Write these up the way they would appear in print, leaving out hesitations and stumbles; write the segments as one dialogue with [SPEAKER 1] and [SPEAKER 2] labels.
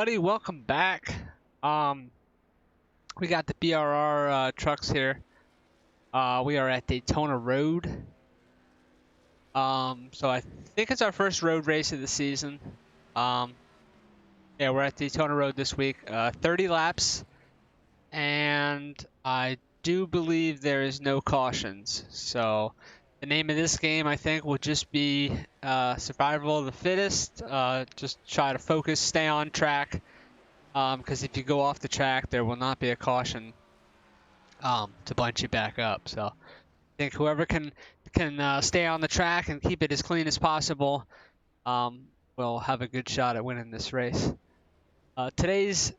[SPEAKER 1] everybody. Welcome back. We got the BRR trucks here. We are at Daytona Road. So I think it's our first road race of the season. Yeah, we're at Daytona Road this week. 30 laps, and I do believe there is no cautions. So the name of this game, I think, will just be survival of the fittest. Just try to focus, stay on track. Because if you go off the track, there will not be a caution to bunch you back up. So I think whoever can stay on the track and keep it as clean as possible will have a good shot at winning this race. Today's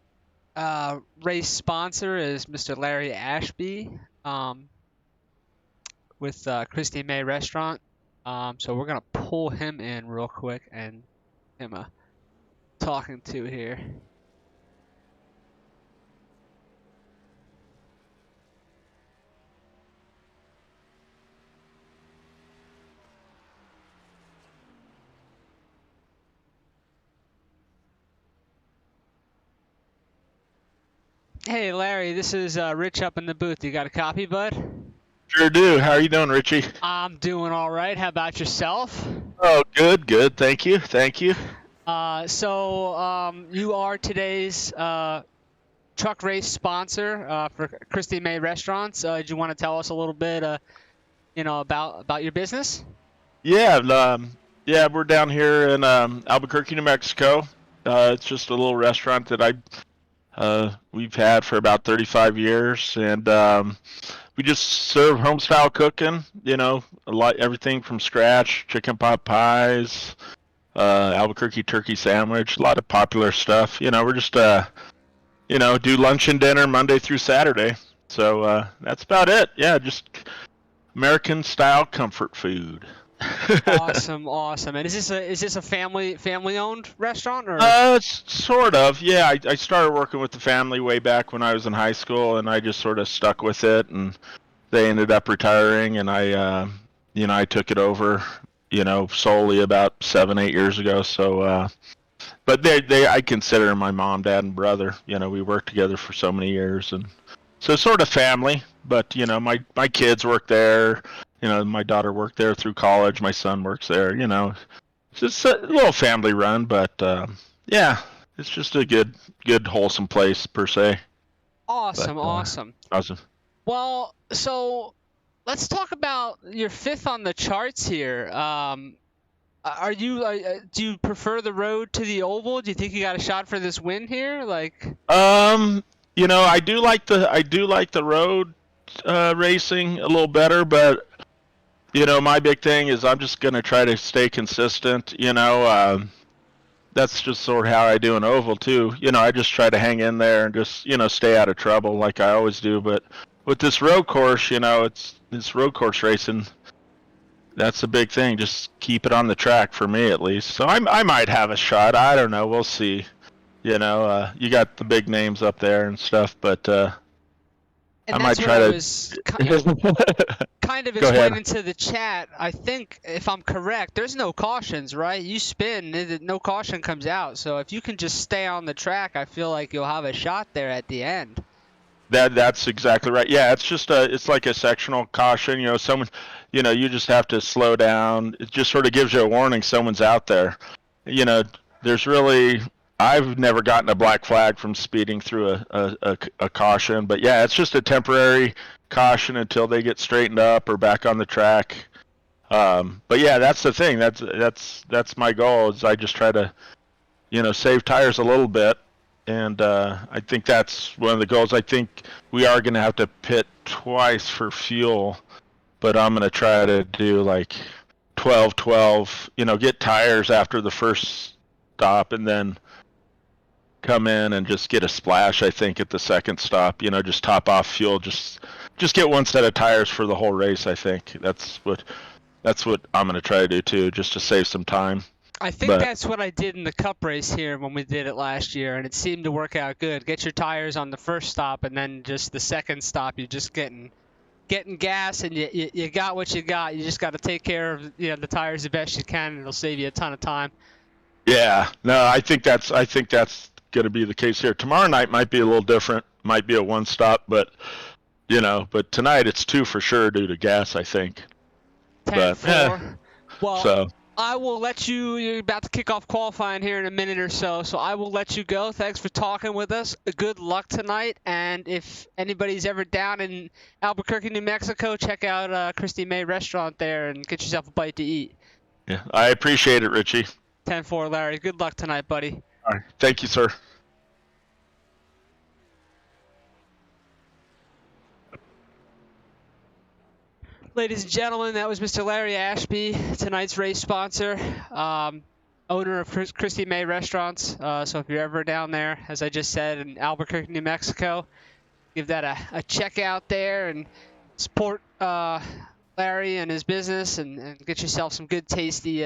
[SPEAKER 1] race sponsor is Mr. Larry Ashby with Christy May Restaurant. So we're going to pull him in real quick and him talking to here. Hey Larry, this is Rich up in the booth. You got a copy, bud?
[SPEAKER 2] Sure do. How are you doing, Richie?
[SPEAKER 1] I'm doing all right. How about yourself?
[SPEAKER 2] Oh, good. Thank you.
[SPEAKER 1] So you are today's truck race sponsor for Christy May Restaurants. Do you want to tell us a little bit, about your business?
[SPEAKER 2] Yeah, we're down here in Albuquerque, New Mexico. It's just a little restaurant that we've had for about 35 years, and we just serve home style cooking. Everything from scratch: chicken pot pies, Albuquerque turkey sandwich, a lot of popular stuff. We're just do lunch and dinner Monday through Saturday. So that's about it. Yeah, just American style comfort food.
[SPEAKER 1] Awesome. And is this a family owned restaurant or?
[SPEAKER 2] Sort of. Yeah, I started working with the family way back when I was in high school, and I just sort of stuck with it, and they ended up retiring, and I took it over, solely about 7-8 years ago. So, but I consider my mom, dad, and brother. We worked together for so many years, and so sort of family. But my kids work there. My daughter worked there through college. My son works there. It's just a little family run, but yeah, it's just a good, wholesome place per se.
[SPEAKER 1] Awesome.
[SPEAKER 2] Awesome.
[SPEAKER 1] Well, so let's talk about your fifth on the charts here. Do you prefer the road to the oval? Do you think you got a shot for this win here?
[SPEAKER 2] I do like the road racing a little better, but my big thing is I'm just gonna try to stay consistent. That's just sort of how I do an oval too. I just try to hang in there and just stay out of trouble like I always do. But with this road course, it's road course racing. That's a big thing. Just keep it on the track for me at least. So I might have a shot. I don't know. We'll see. You got the big names up there and stuff, but
[SPEAKER 1] and
[SPEAKER 2] I might try to
[SPEAKER 1] kind of explaining to the chat. I think if I'm correct, there's no cautions, right? You spin, no caution comes out. So if you can just stay on the track, I feel like you'll have a shot there at the end.
[SPEAKER 2] That's exactly right. Yeah, it's just it's like a sectional caution. Someone, you just have to slow down. It just sort of gives you a warning someone's out there. I've never gotten a black flag from speeding through a caution, but yeah, it's just a temporary caution until they get straightened up or back on the track. But yeah, that's the thing. That's my goal. Is I just try to, save tires a little bit, and I think that's one of the goals. I think we are going to have to pit twice for fuel, but I'm going to try to do like 12-12. Get tires after the first stop, and then come in and just get a splash. I think at the second stop, just top off fuel, just get one set of tires for the whole race. I think that's what I'm going to try to do too, just to save some time.
[SPEAKER 1] I think that's what I did in the cup race here when we did it last year, and it seemed to work out good. Get your tires on the first stop, and then just the second stop, you're just getting gas, and you got what you got. You just got to take care of the tires the best you can, and it'll save you a ton of time.
[SPEAKER 2] Yeah, no, I think that's going to be the case here. Tomorrow night might be a little different, might be a one stop, but but tonight it's 2 for sure due to gas, I think.
[SPEAKER 1] 10-4. Well,
[SPEAKER 2] so
[SPEAKER 1] I will let you. You're about to kick off qualifying here in a minute or so, so I will let you go. Thanks for talking with us. Good luck tonight, and if anybody's ever down in Albuquerque, New Mexico, check out Christy May Restaurant there and get yourself a bite to eat.
[SPEAKER 2] yeah, I appreciate it, Richie.
[SPEAKER 1] 10-4, Larry. Good luck tonight, buddy.
[SPEAKER 2] All right, thank you, sir.
[SPEAKER 1] Ladies and gentlemen, that was Mr. Larry Ashby, tonight's race sponsor, owner of Christy May Restaurants. So if you're ever down there, as I just said, in Albuquerque, New Mexico, give that a check out there and support Larry and his business and get yourself some good, tasty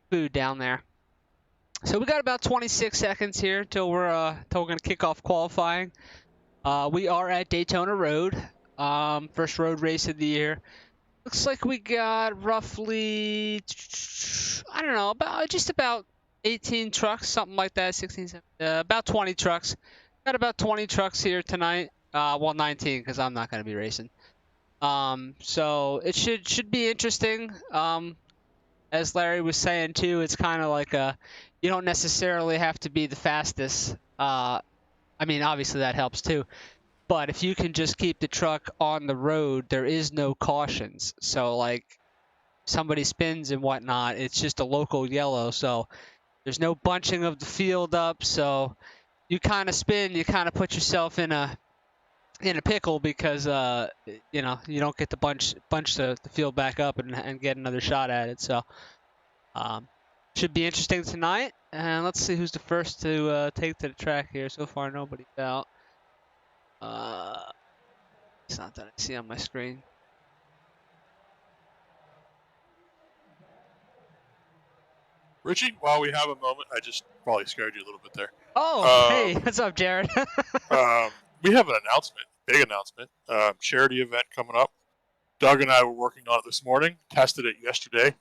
[SPEAKER 1] food down there. So we got about 26 seconds here till we're going to kick off qualifying. We are at Daytona Road, first road race of the year. Looks like we got roughly, I don't know, about 18 trucks, something like that, 16, 17, about 20 trucks. Got about 20 trucks here tonight. Well, 19 because I'm not going to be racing. So it should be interesting. As Larry was saying too, it's kind of like you don't necessarily have to be the fastest. I mean, obviously that helps too. But if you can just keep the truck on the road, there is no cautions. So like somebody spins and whatnot, it's just a local yellow. So there's no bunching of the field up. So you kind of spin, you kind of put yourself in a pickle because you don't get to bunch the field back up and get another shot at it. So should be interesting tonight. And let's see who's the first to take to the track here. So far, nobody's out. It's not that I see on my screen.
[SPEAKER 3] Richie, while we have a moment, I just probably scared you a little bit there.
[SPEAKER 1] Oh, hey, what's up, Jared?
[SPEAKER 3] We have an announcement, big announcement, charity event coming up. Doug and I were working on it this morning, tested it yesterday.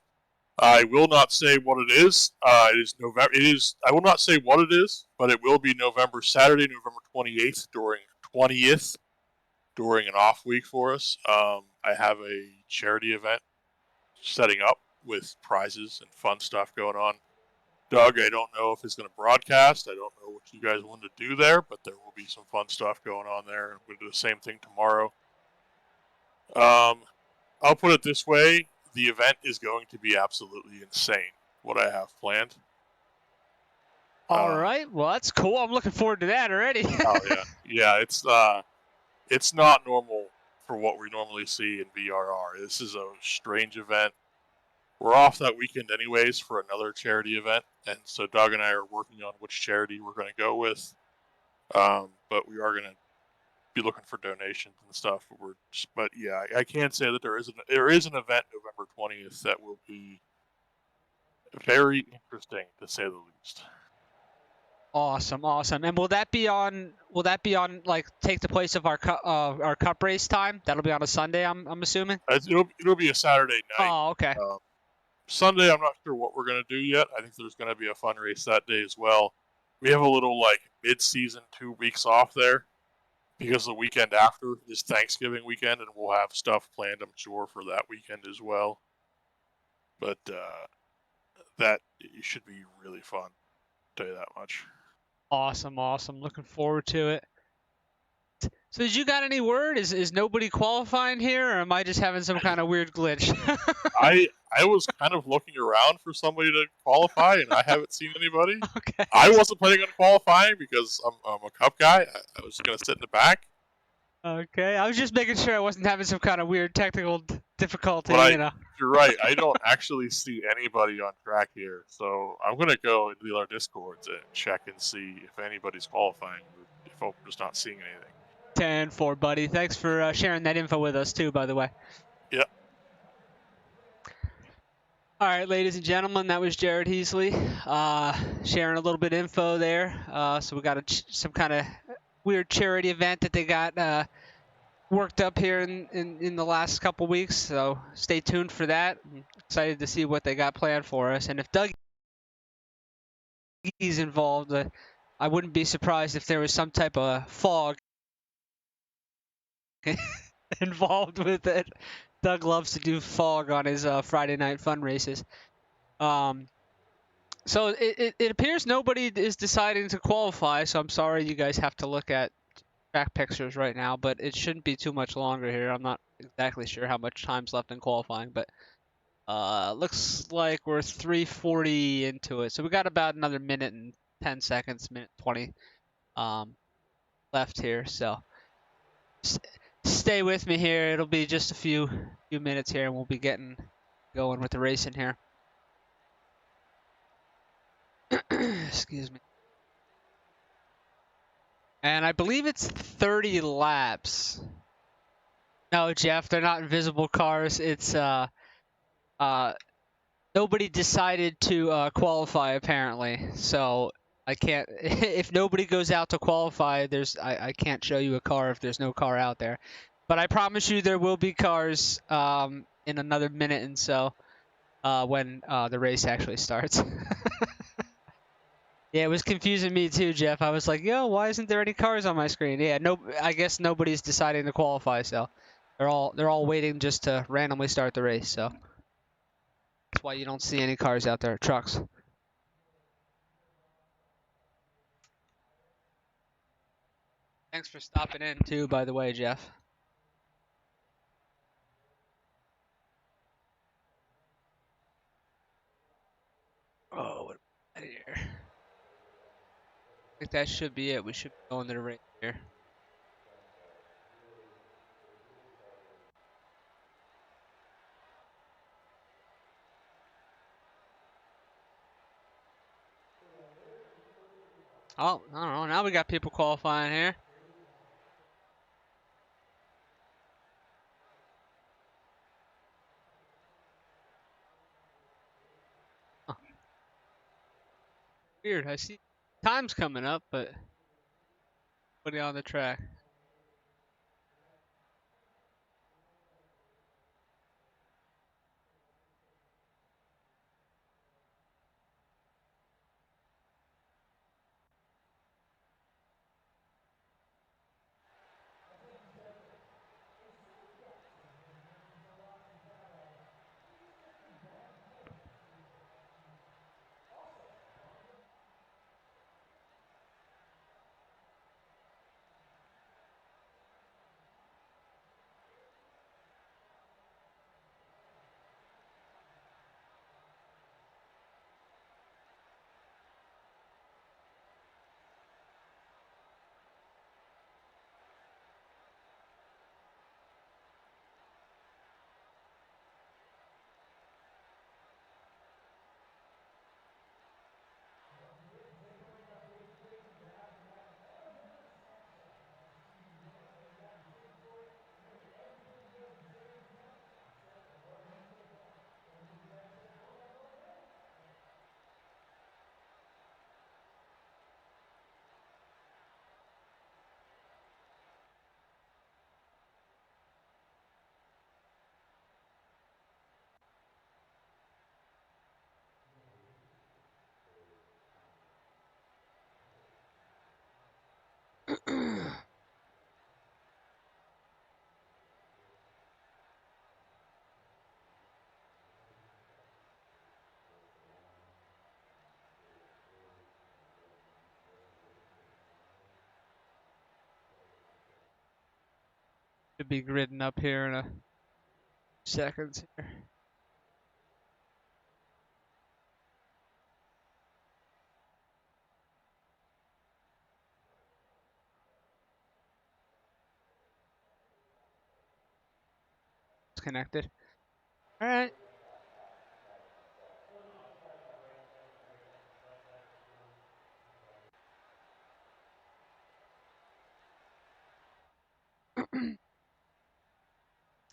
[SPEAKER 3] I will not say what it is. It is November. I will not say what it is, but it will be Saturday, November 28th during an off week for us. I have a charity event setting up with prizes and fun stuff going on. Doug, I don't know if it's going to broadcast. I don't know what you guys want to do there, but there will be some fun stuff going on there. We'll do the same thing tomorrow. I'll put it this way. The event is going to be absolutely insane, what I have planned.
[SPEAKER 1] All right. Well, that's cool. I'm looking forward to that already.
[SPEAKER 3] Oh, yeah. Yeah, it's not normal for what we normally see in BRR. This is a strange event. We're off that weekend anyways for another charity event, and so Doug and I are working on which charity we're going to go with. But we are going to be looking for donations and stuff. But yeah, I can say that there is an event November 20th that will be very interesting to say the least.
[SPEAKER 1] Awesome. And will that be on like take the place of our cup race time? That'll be on a Sunday, I'm assuming.
[SPEAKER 3] It'll be a Saturday night.
[SPEAKER 1] Oh, okay.
[SPEAKER 3] Sunday, I'm not sure what we're going to do yet. I think there's going to be a fun race that day as well. We have a little mid-season 2 weeks off there because the weekend after is Thanksgiving weekend, and we'll have stuff planned, I'm sure, for that weekend as well. But that it should be really fun. I'll tell you that much.
[SPEAKER 1] Awesome. Looking forward to it. So did you got any word? Is nobody qualifying here, or am I just having some kind of weird glitch?
[SPEAKER 3] I was kind of looking around for somebody to qualify, and I haven't seen anybody.
[SPEAKER 1] Okay.
[SPEAKER 3] I wasn't planning on qualifying because I'm a Cup guy. I was going to sit in the back.
[SPEAKER 1] Okay. I was just making sure I wasn't having some kind of weird technical difficulty,
[SPEAKER 3] You're right. I don't actually see anybody on track here, so I'm going to go into our Discords and check and see if anybody's qualifying, or if I'm just not seeing anything.
[SPEAKER 1] 10-4, buddy. Thanks for sharing that info with us, too, by the way.
[SPEAKER 3] Yeah.
[SPEAKER 1] All right, ladies and gentlemen, that was Jared Heasley sharing a little bit of info there. So we got some kind of weird charity event that they got worked up here in the last couple weeks. So stay tuned for that. I'm excited to see what they got planned for us. And if Doug's involved, I wouldn't be surprised if there was some type of fog involved with it. Doug loves to do fog on his Friday night fun races. So it appears nobody is deciding to qualify, so I'm sorry you guys have to look at track pictures right now, but it shouldn't be too much longer here. I'm not exactly sure how much time's left in qualifying, but looks like we're 3:40 into it. So we got about another minute and 10 seconds, minute 20 left here. So stay with me here. It'll be just a few minutes here and we'll be getting going with the racing here. Excuse me. And I believe it's 30 laps. No, Jeff, they're not invisible cars. It's nobody decided to qualify apparently. So I can't if nobody goes out to qualify, I can't show you a car if there's no car out there. But I promise you there will be cars in another minute and so when the race actually starts. Yeah, it was confusing me too, Jeff. I was like, "Yo, why isn't there any cars on my screen?" Yeah, no, I guess nobody's deciding to qualify, so they're all waiting just to randomly start the race. So that's why you don't see any cars out there, trucks. Thanks for stopping in too, by the way, Jeff. Oh, what about here? I think that should be it. We should be going to the race here. Oh, I don't know. Now we got people qualifying here. Huh. Weird. I see time's coming up, but nobody on the track. Should be gridding up here in a seconds here. It's connected. All right.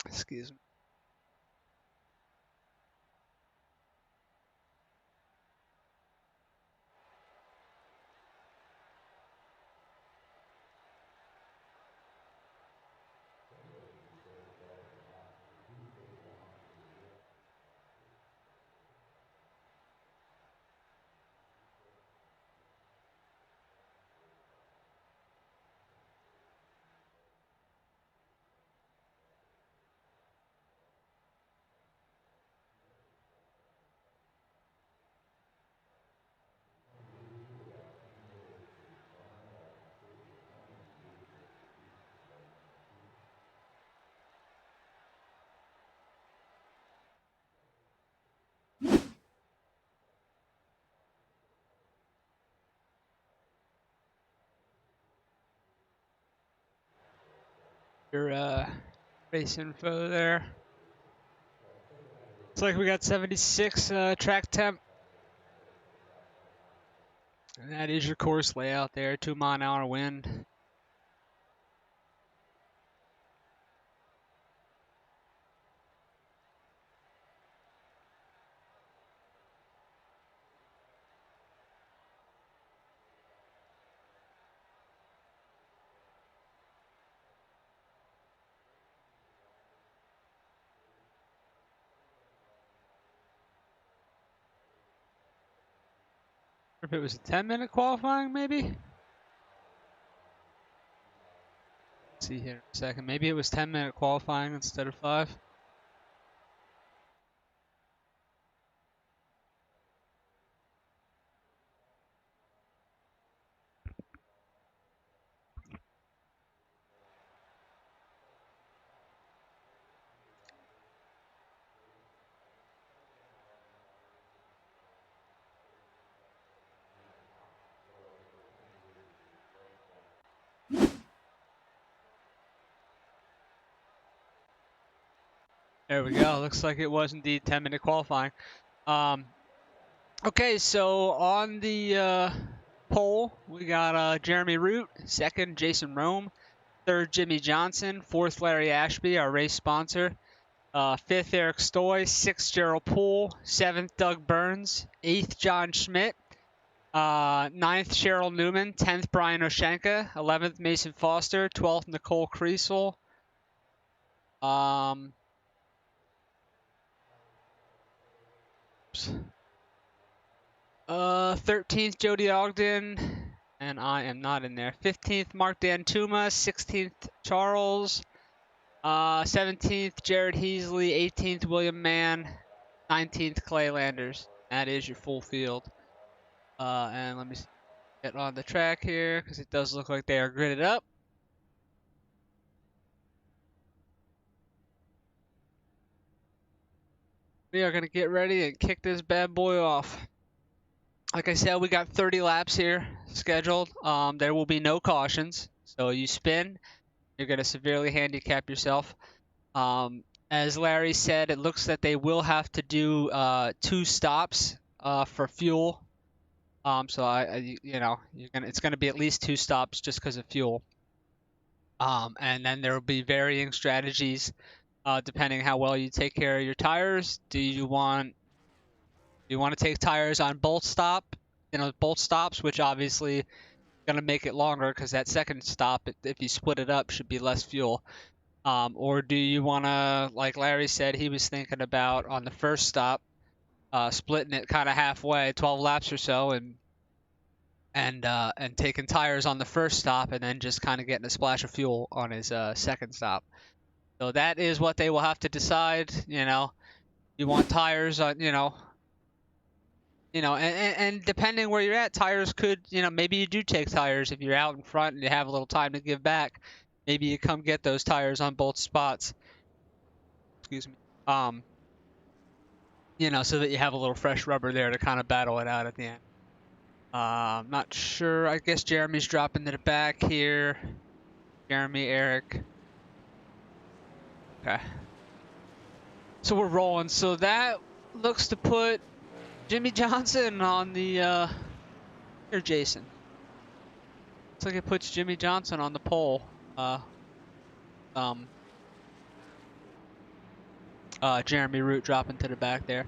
[SPEAKER 1] Excuse me. your race info there. Looks like we got 76 track temp. And that is your course layout there, 2-mile-an-hour wind. If it was a 10-minute qualifying, maybe? Let's see here in a second. Maybe it was 10-minute qualifying instead of 5. There we go. Looks like it was indeed 10-minute qualifying. Okay, so on the pole, we got Jeremy Root, second Jason Rome, third Jimmy Johnson, fourth Larry Ashby, our race sponsor, fifth Eric Stoy, sixth Gerald Poole, seventh Doug Burns, eighth John Schmidt, ninth Cheryl Newman, 10th Brian Oshenka, 11th Mason Foster, 12th Nicole Kriesel. 13th Jody Ogden, and I am not in there. 15th Mark Dantuma, 16th Charles, 17th Jared Heasley, 18th William Mann, 19th Clay Landers. That is your full field. And let me get on the track here because it does look like they are gridded up. We are going to get ready and kick this bad boy off. Like I said, we got 30 laps here scheduled. There will be no cautions. So you spin, you're going to severely handicap yourself. As Larry said, it looks that they will have to do 2 stops for fuel. So it's going to be at least 2 stops just because of fuel. And then there will be varying strategies depending how well you take care of your tires. Do you want to take tires on both stops, which obviously going to make it longer because that second stop, if you split it up, should be less fuel. Or do you want to, like Larry said, he was thinking about on the first stop, splitting it kind of halfway, 12 laps or so, and taking tires on the first stop, and then just kind of getting a splash of fuel on his second stop. So that is what they will have to decide. You want tires on, and depending where you're at, tires could, maybe you do take tires if you're out in front and you have a little time to give back. Maybe you come get those tires on both spots. Excuse me. So that you have a little fresh rubber there to kind of battle it out at the end. I'm not sure. I guess Jeremy's dropping to the back here. Jeremy, Eric. Okay. So we're rolling. So that looks to put Jimmy Johnson on the, here, Jason. Looks like it puts Jimmy Johnson on the pole. Jeremy Root dropping to the back there.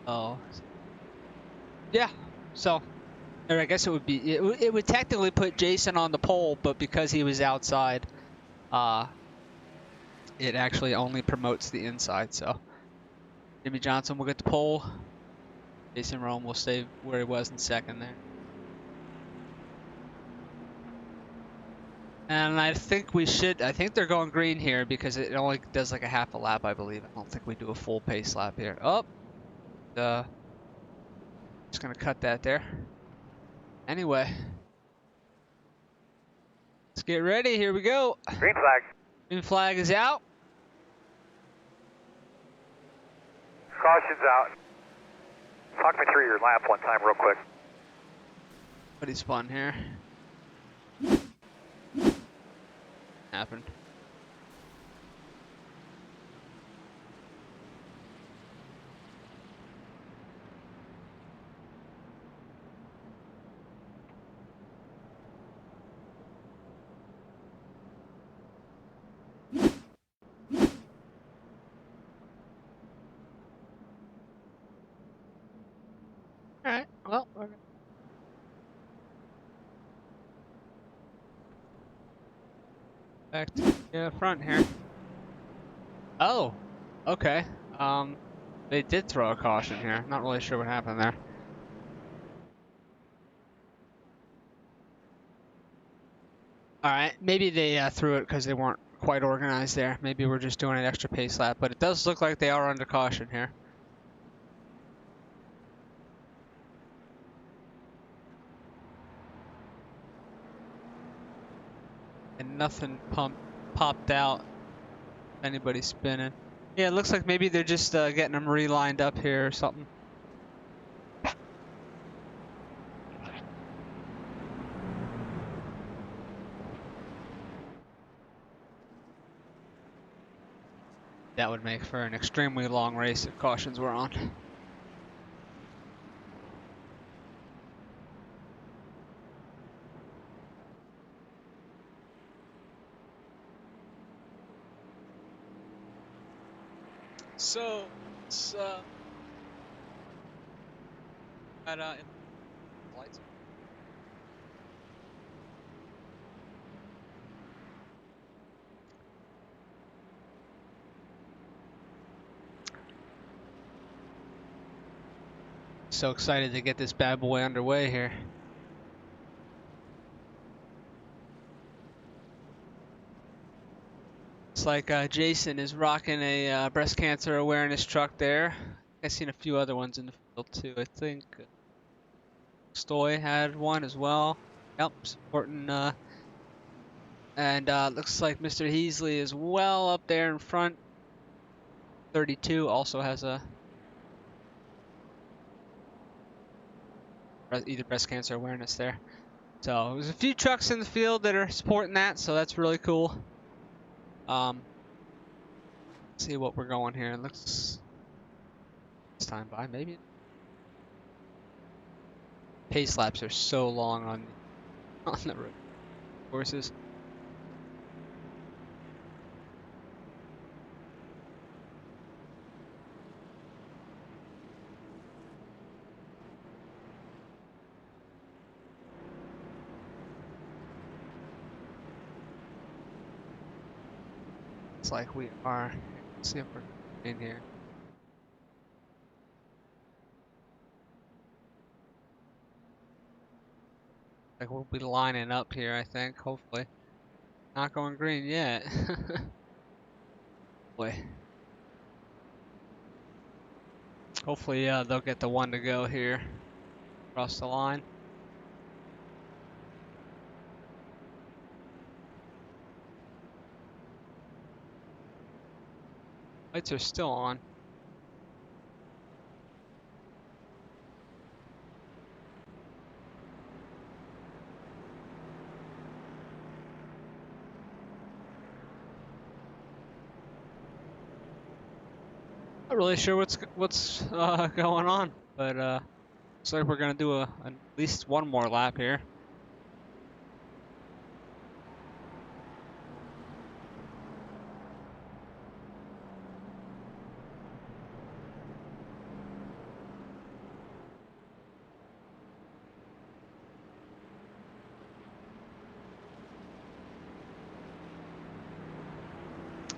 [SPEAKER 1] Oh. Yeah. So, or I guess it would be, it would technically put Jason on the pole, but because he was outside, it actually only promotes the inside. So, Jimmy Johnson will get the pole. Jason Rome will stay where he was in second there. And I think they're going green here because it only does like a half a lap, I believe. I don't think we do a full pace lap here. Oh, just gonna cut that there. Anyway, let's get ready. Here we go.
[SPEAKER 4] Green flag.
[SPEAKER 1] Green flag is out.
[SPEAKER 4] Caution's out. Talk me through your lap one time real quick.
[SPEAKER 1] What he spun here. Happened. Back to the front here. Oh, okay. They did throw a caution here. Not really sure what happened there. All right, maybe they threw it because they weren't quite organized there. Maybe we're just doing an extra pace lap, but it does look like they are under caution here. And nothing popped out. Anybody spinning? Yeah, it looks like maybe they're just getting them relined up here or something. That would make for an extremely long race if cautions were on. So, it's got lights. So excited to get this bad boy underway here. It's like Jason is rocking a breast cancer awareness truck there. I've seen a few other ones in the field too. I think Stoy had one as well. Yep, supporting. And looks like Mr. Heasley is well up there in front. 32 also has a either breast cancer awareness there. So there's a few trucks in the field that are supporting that, so that's really cool. Let's see what we're going here. It looks this time by maybe. Pace laps are so long on the road courses. It's like we are. Let's see if we're in here. Like we'll be lining up here, I think. Hopefully, not going green yet. Boy. Hopefully, they'll get the one to go here across the line. Lights are still on. Not really sure what's going on, but looks like we're gonna do at least one more lap here.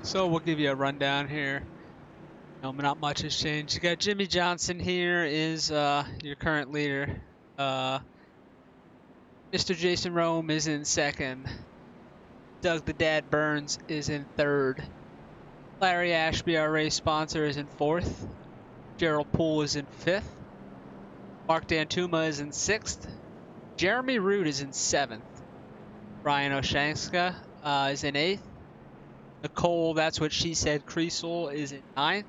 [SPEAKER 1] So we'll give you a rundown here. No, not much has changed. You got Jimmy Johnson here is your current leader. Mr. Jason Rome is in second. Doug the Dad Burns is in third. Larry Ashby, our race sponsor, is in fourth. Gerald Poole is in fifth. Mark Dantuma is in sixth. Jeremy Root is in seventh. Brian Oshanska is in eighth. Nicole, that's what she said, Creasel is in ninth.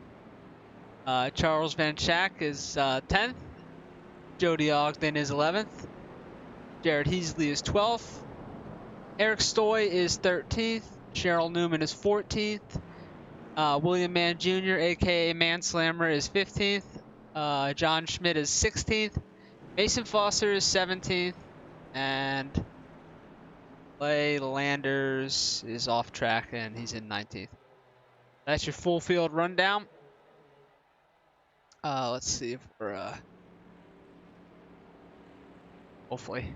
[SPEAKER 1] Charles Van Schack is 10th. Jody Ogden is 11th. Jared Heasley is 12th. Eric Stoy is 13th. Cheryl Newman is 14th. William Mann Jr., aka Manslammer, is 15th. John Schmidt is 16th. Mason Foster is 17th. And Clay Landers is off track and he's in 19th. That's your full field rundown. Let's see if we're hopefully.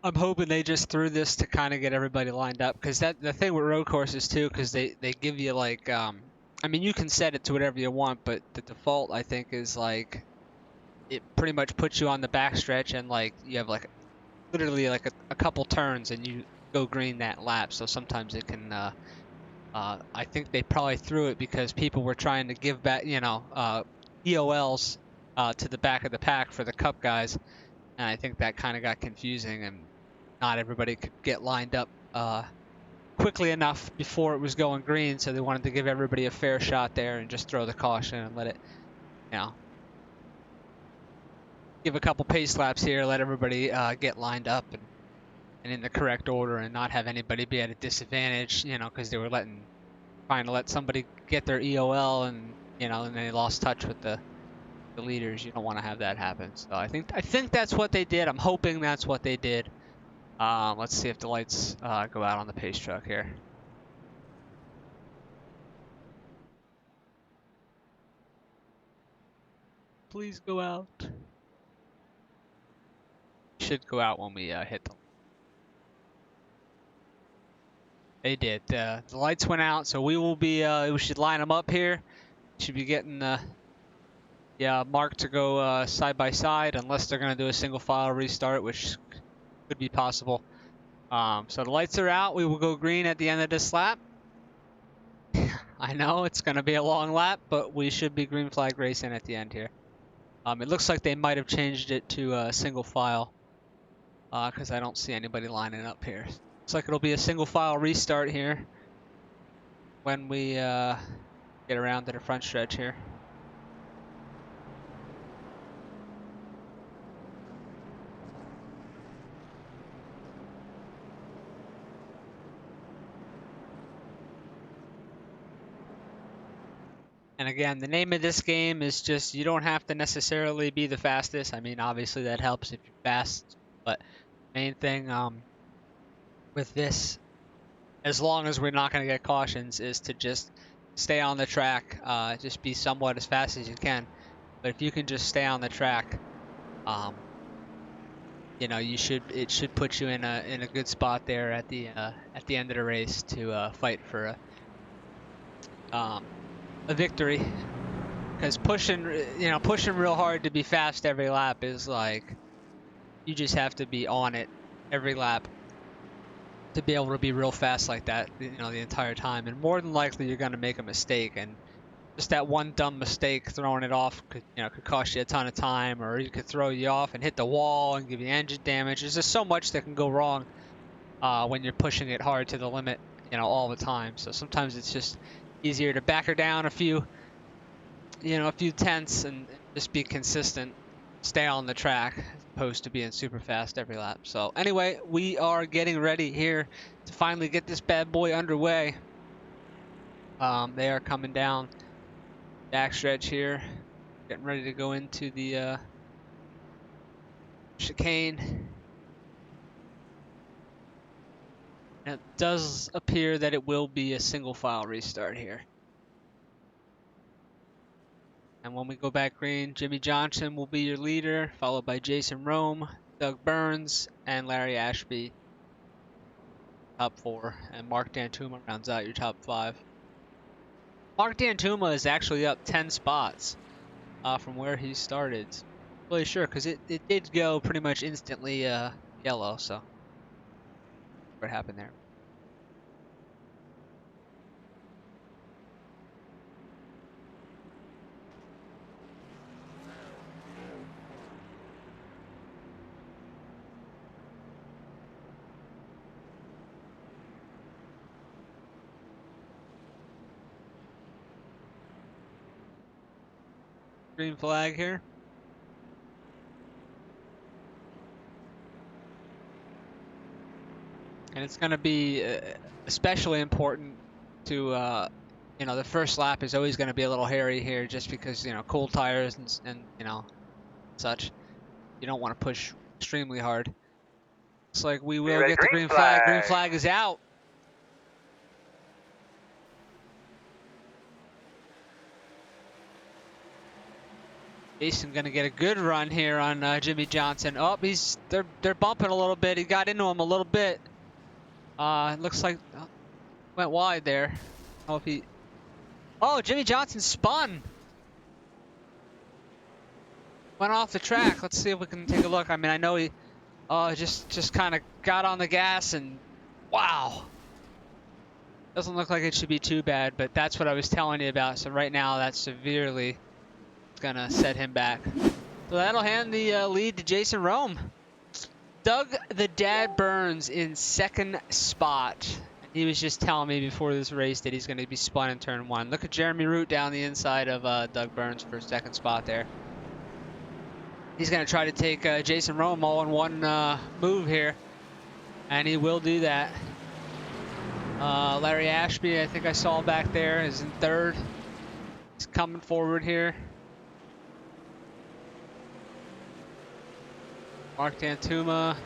[SPEAKER 1] I'm hoping they just threw this to kind of get everybody lined up, because the thing with road courses too, because they give you like I mean, you can set it to whatever you want, but the default I think is like it pretty much puts you on the backstretch, and like you have like literally like a couple turns and you go green that lap. So sometimes it can I think they probably threw it because people were trying to give back, EOLs to the back of the pack for the Cup guys, and I think that kind of got confusing, and not everybody could get lined up quickly enough before it was going green, so they wanted to give everybody a fair shot there and just throw the caution and let it, give a couple pace laps here, let everybody get lined up and in the correct order, and not have anybody be at a disadvantage, because they were trying to let somebody get their EOL, and and they lost touch with the leaders. You don't want to have that happen. So I think that's what they did. I'm hoping that's what they did. Let's see if the lights go out on the pace truck here. Please go out. Should go out when we hit them. They did. The lights went out, so we will be. We should line them up here. Should be getting marked to go side by side, unless they're going to do a single file restart, which could be possible. So the lights are out. We will go green at the end of this lap. I know it's going to be a long lap, but we should be green flag racing at the end here. It looks like they might have changed it to single file, because I don't see anybody lining up here. Looks like it'll be a single file restart here when we get around to the front stretch here. And again, the name of this game is just, you don't have to necessarily be the fastest. I mean, obviously that helps if you're fast, but main thing with this, as long as we're not going to get cautions, is to just stay on the track, just be somewhat as fast as you can. But if you can just stay on the track, it should put you in a good spot there at the end of the race to fight for a victory. Because pushing real hard to be fast every lap is like, you just have to be on it every lap to be able to be real fast like that, the entire time. And more than likely you're going to make a mistake, and just that one dumb mistake throwing it off could cost you a ton of time, or it could throw you off and hit the wall and give you engine damage. There's just so much that can go wrong when you're pushing it hard to the limit, all the time. So sometimes it's just easier to back her down a few tenths and just be consistent, stay on the track, as opposed to being super fast every lap. So anyway, we are getting ready here to finally get this bad boy underway. They are coming down backstretch here, getting ready to go into the chicane. And it does appear that it will be a single file restart here. And when we go back green, Jimmy Johnson will be your leader, followed by Jason Rome, Doug Burns, and Larry Ashby, top 4. And Mark Dantuma rounds out your top 5. Mark Dantuma is actually up 10 spots from where he started. Really sure, because it did go pretty much instantly yellow, so what happened there? Green flag here. And it's going to be especially important to, the first lap is always going to be a little hairy here, just because, cold tires and such. You don't want to push extremely hard. Looks like we will get the green flag. Green flag is out. Jason gonna get a good run here on Jimmy Johnson. Oh, they're bumping a little bit. He got into him a little bit. It looks like went wide there. Oh, if he. Oh, Jimmy Johnson spun. Went off the track. Let's see if we can take a look. I mean, I know he just kind of got on the gas and wow. Doesn't look like it should be too bad, but that's what I was telling you about. So right now, that's severely gonna set him back. So that'll hand the lead to Jason Rome. Doug the Dad Burns in second spot. He was just telling me before this race that he's going to be spun in turn 1. Look at Jeremy Root down the inside of Doug Burns for second spot there. He's going to try to take Jason Rome all in one move here, and he will do that. Larry Ashby, I think I saw back there, is in third. He's coming forward here. Mark Tantuma,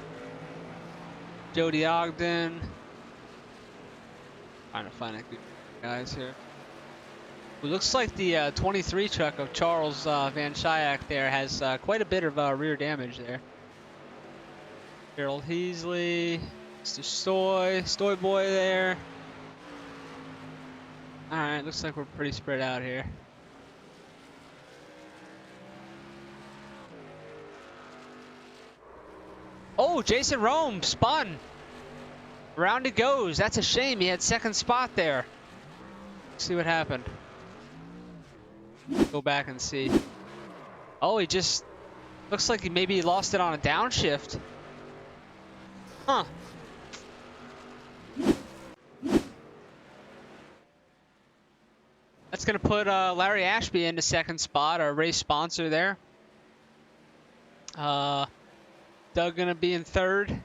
[SPEAKER 1] Jody Ogden. Trying to find a good guys here. It looks like the 23 truck of Charles Van Schaik there has quite a bit of rear damage there. Gerald Heasley, Mr. Stoy Boy there. All right, looks like we're pretty spread out here. Oh, Jason Rome spun. Round it goes. That's a shame. He had second spot there. Let's see what happened. Go back and see. Oh, he just looks like he maybe lost it on a downshift. Huh. That's going to put Larry Ashby into second spot, our race sponsor there. Doug going to be in third.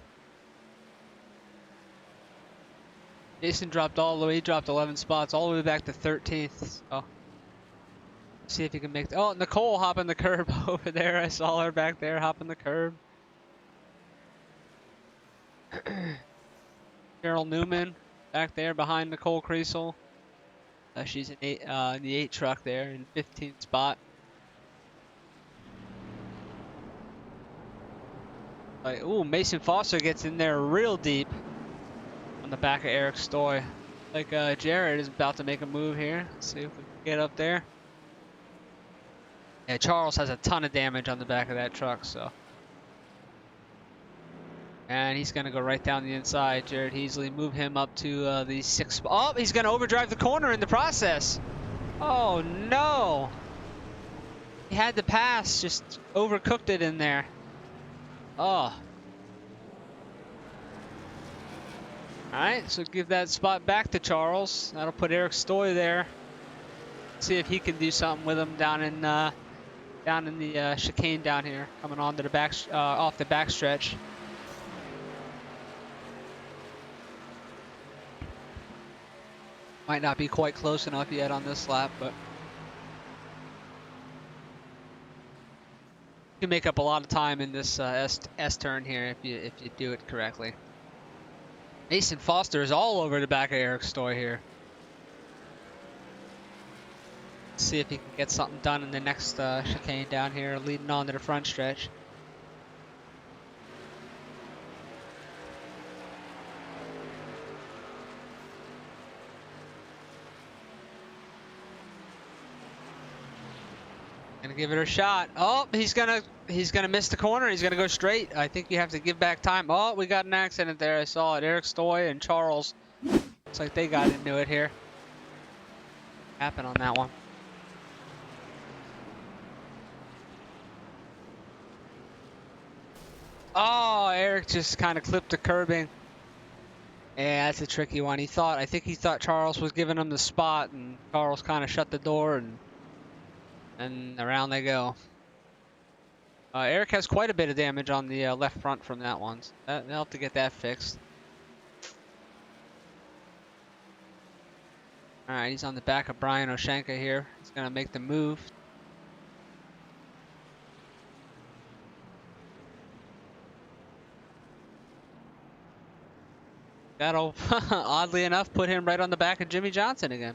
[SPEAKER 1] Jason dropped all the way. He dropped 11 spots all the way back to 13th. So, see if he can make. Oh, Nicole hopping the curb over there. I saw her back there hopping the curb. Carol Newman back there behind Nicole Creasel. She's in the 8 truck there in 15th spot. Ooh, Mason Foster gets in there real deep on the back of Eric Stoy. Like Jared is about to make a move here. Let's see if we can get up there. Yeah, Charles has a ton of damage on the back of that truck, so. And he's going to go right down the inside. Jared Heasley, move him up to the 6th spot. Oh, he's going to overdrive the corner in the process. Oh, no. He had the pass, just overcooked it in there. Oh. Alright, so give that spot back to Charles. That'll put Eric Stoy there. See if he can do something with him down in the chicane down here, coming on to the back, off the backstretch. Might not be quite close enough yet on this lap, but you can make up a lot of time in this S turn here if you do it correctly. Mason Foster is all over the back of Eric Stoy here. Let's see if he can get something done in the next chicane down here, leading on to the front stretch. Gonna give it a shot. Oh, he's gonna miss the corner. He's gonna go straight. I think you have to give back time. Oh, we got an accident there. I saw it. Eric Stoy and Charles. Looks like they got into it here. Happened on that one. Oh, Eric just kind of clipped the curbing. Yeah, that's a tricky one. I think he thought Charles was giving him the spot, and Charles kind of shut the door, and around they go. Eric has quite a bit of damage on the left front from that one. So they'll have to get that fixed. All right, he's on the back of Brian Oshenka here. He's gonna make the move. That'll, oddly enough, put him right on the back of Jimmy Johnson again.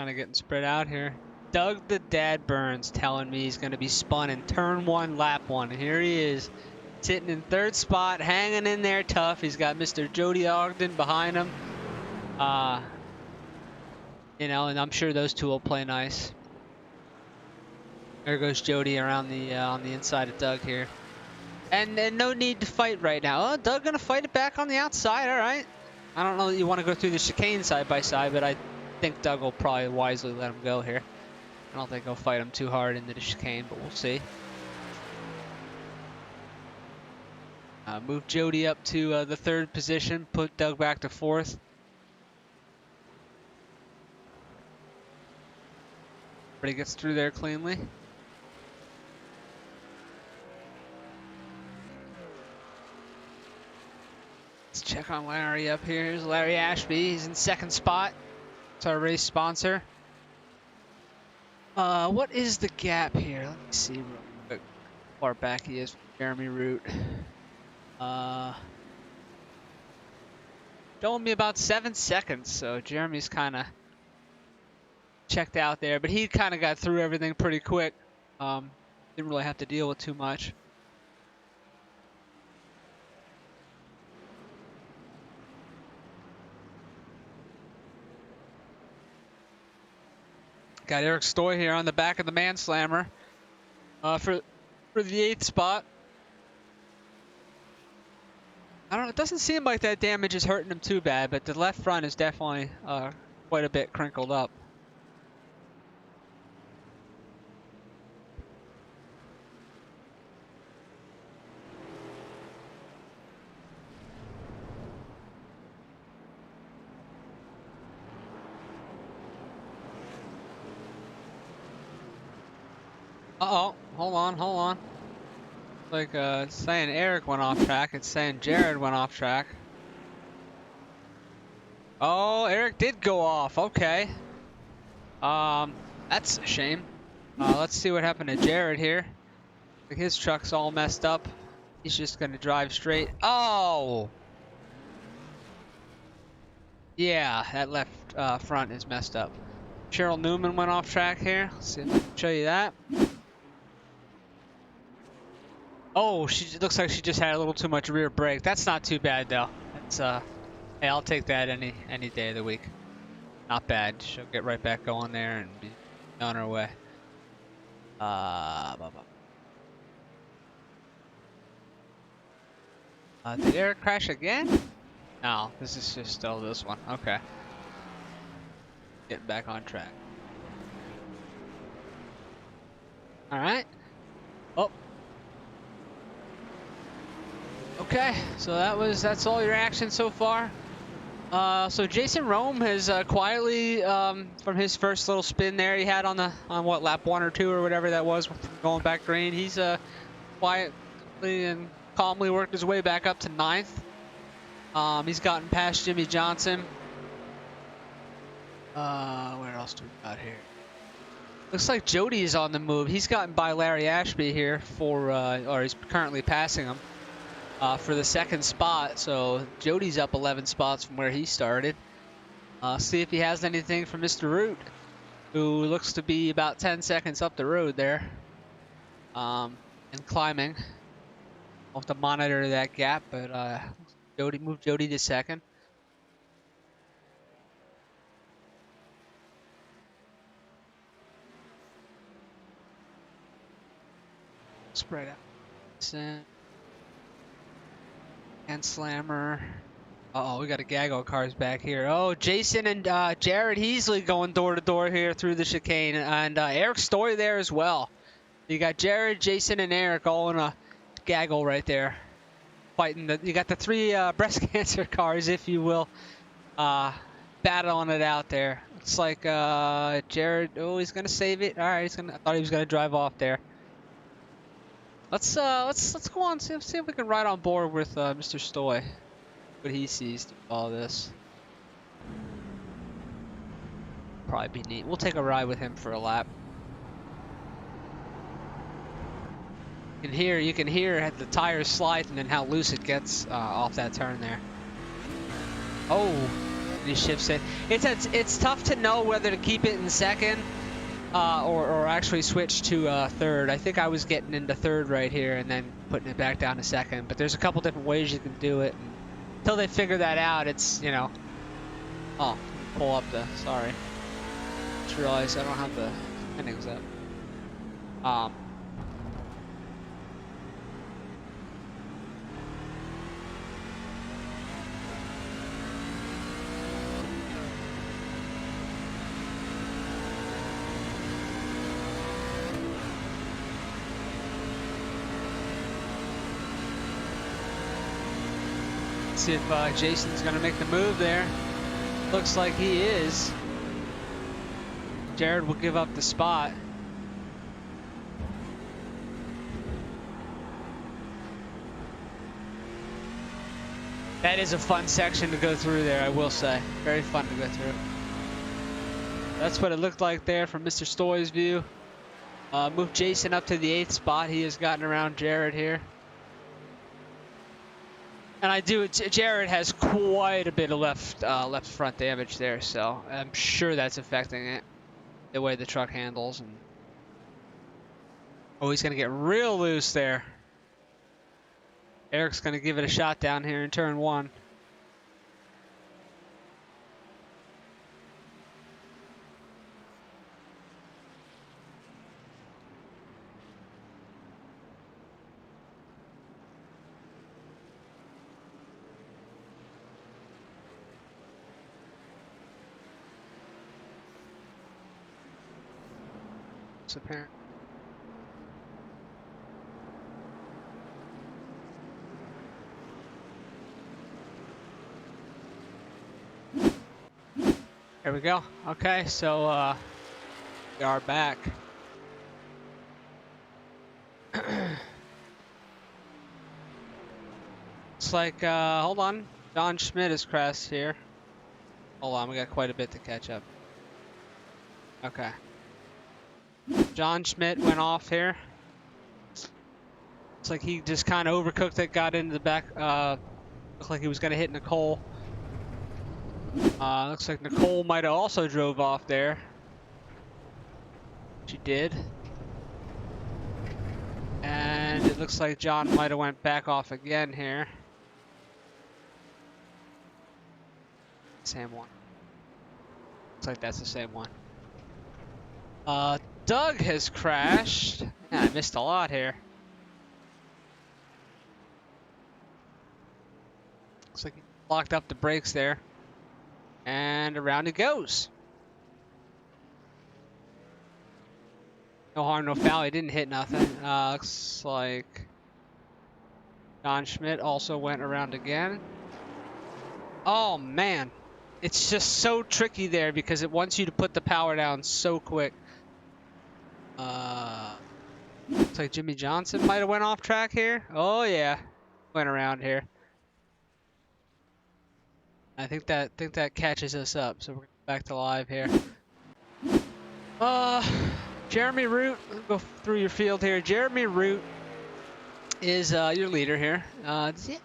[SPEAKER 1] kind of getting spread out here. Doug the Dad Burns telling me he's going to be spun in turn 1, lap 1. And here he is, sitting in 3rd spot, hanging in there tough. He's got Mr. Jody Ogden behind him. You know, and I'm sure those two will play nice. There goes Jody around the on the inside of Doug here. And no need to fight right now. Oh, Doug gonna fight it back on the outside. All right. I don't know that you want to go through the chicane side by side, but I think Doug will probably wisely let him go here. I don't think he'll fight him too hard into the chicane, but we'll see. Move Jody up to the 3rd position. Put Doug back to 4th. But he gets through there cleanly. Let's check on Larry up here. Here's Larry Ashby. He's in 2nd spot. It's our race sponsor. What is the gap here? Let me see real quick how far back he is from Jeremy Root. Showing me about 7 seconds, so Jeremy's kind of checked out there, but he kind of got through everything pretty quick. Didn't really have to deal with too much. Got Eric Stoy here on the back of the man slammer for the 8th spot. I don't know, it doesn't seem like that damage is hurting him too bad, but the left front is definitely quite a bit crinkled up. Uh-oh, hold on. Like, it's saying Eric went off track. It's saying Jared went off track. Oh, Eric did go off. Okay. That's a shame. Let's see what happened to Jared here. Like, his truck's all messed up. He's just gonna drive straight. Oh! Yeah, that left front is messed up. Cheryl Newman went off track here. Let's see if I can show you that. Oh, she looks like she just had a little too much rear brake. That's not too bad though. That's hey, I'll take that any day of the week. Not bad. She'll get right back going there and be on her way. Did Eric crash again? No, this is just still this one. Okay. Getting back on track. All right. Oh. Okay, so that's all your action so far. So Jason Rome has quietly, from his first little spin there he had on what, lap 1 or 2 or whatever that was, going back green, he's quietly and calmly worked his way back up to 9th. He's gotten past Jimmy Johnson. Where else do we got here? Looks like Jody is on the move. He's gotten by Larry Ashby here or he's currently passing him. For the 2nd spot, so Jody's up 11 spots from where he started. See if he has anything from Mr. Root, who looks to be about 10 seconds up the road there, and climbing. I'll have to monitor that gap, but move Jody to 2nd. Spread out. And Slammer. Uh-oh, we got a gaggle of cars back here. Oh, Jason and Jared Heasley going door to door here through the chicane, and Eric Story there as well. You got Jared, Jason, and Eric all in a gaggle right there, fighting. You got the 3 breast cancer cars, if you will, battling it out there. It's like Jared. Oh, he's gonna save it. All right, I thought he was gonna drive off there. Let's go on, see if we can ride on board with Mr. Stoy, what he sees through all this. Probably be neat. We'll take a ride with him for a lap. You can hear the tires sliding and how loose it gets off that turn there. Oh, and he shifts it. It's tough to know whether to keep it in second or actually switch to third. I think I was getting into third right here and then putting it back down to second. But there's a couple different ways you can do it. And until they figure that out, it's, you know. Oh, let me pull up the. Sorry. Just realized I don't have the settings up. See if Jason's gonna make the move there. Looks like he is. Jared will give up the spot. That is a fun section to go through there, I will say. Very fun to go through. That's what it looked like there from Mr. Stoy's view. Move Jason up to the 8th spot. He has gotten around Jared here. And Jared has quite a bit of left front damage there, so I'm sure that's affecting it, the way the truck handles. And oh, he's gonna get real loose there. Eric's gonna give it a shot down here in turn 1. It's apparent. There we go. Okay, so we are back. It's like, hold on. John Schmidt has crashed here. Hold on, we got quite a bit to catch up. Okay. John Schmidt went off here. Looks like he just kind of overcooked it, got into the back. Looked like he was going to hit Nicole. Looks like Nicole might have also drove off there. She did. And it looks like John might have went back off again here. Same one. Looks like that's the same one. Doug has crashed. Yeah, I missed a lot here. Looks like he locked up the brakes there. And around it goes. No harm, no foul. He didn't hit nothing. Looks like John Schmidt also went around again. Oh, man. It's just so tricky there because it wants you to put the power down so quick. Looks like Jimmy Johnson might have went off track here. Oh, yeah. Went around here. I think that catches us up. So we're back to live here. Jeremy Root, go through your field here. Jeremy Root is your leader here. Does he have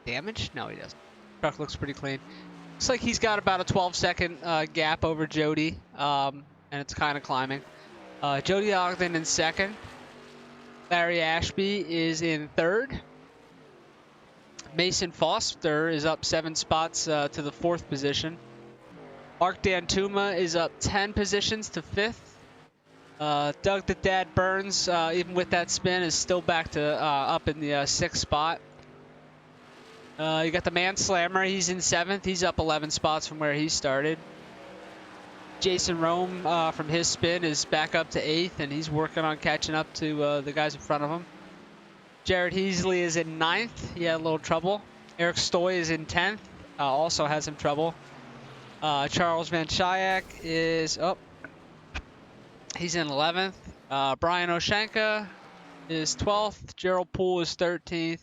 [SPEAKER 1] damage? No, he doesn't. Truck looks pretty clean. Looks like he's got about a 12-second gap over Jody, and it's kind of climbing. Jody Ogden in 2nd. Larry Ashby is in 3rd. Mason Foster is up 7 spots to the 4th position. Mark Dantuma is up 10 positions to 5th. Doug the Dad Burns, even with that spin, is still back to up in the 6th spot. You got the Man Slammer, he's in 7th. He's up 11 spots from where he started. Jason Rome from his spin is back up to 8th, and he's working on catching up to the guys in front of him. Jared Heasley is in 9th. He had a little trouble. Eric Stoy is in 10th. Also has some trouble. Charles Van Schayak is up. He's in 11th. Brian Oshanka is 12th. Gerald Poole is 13th.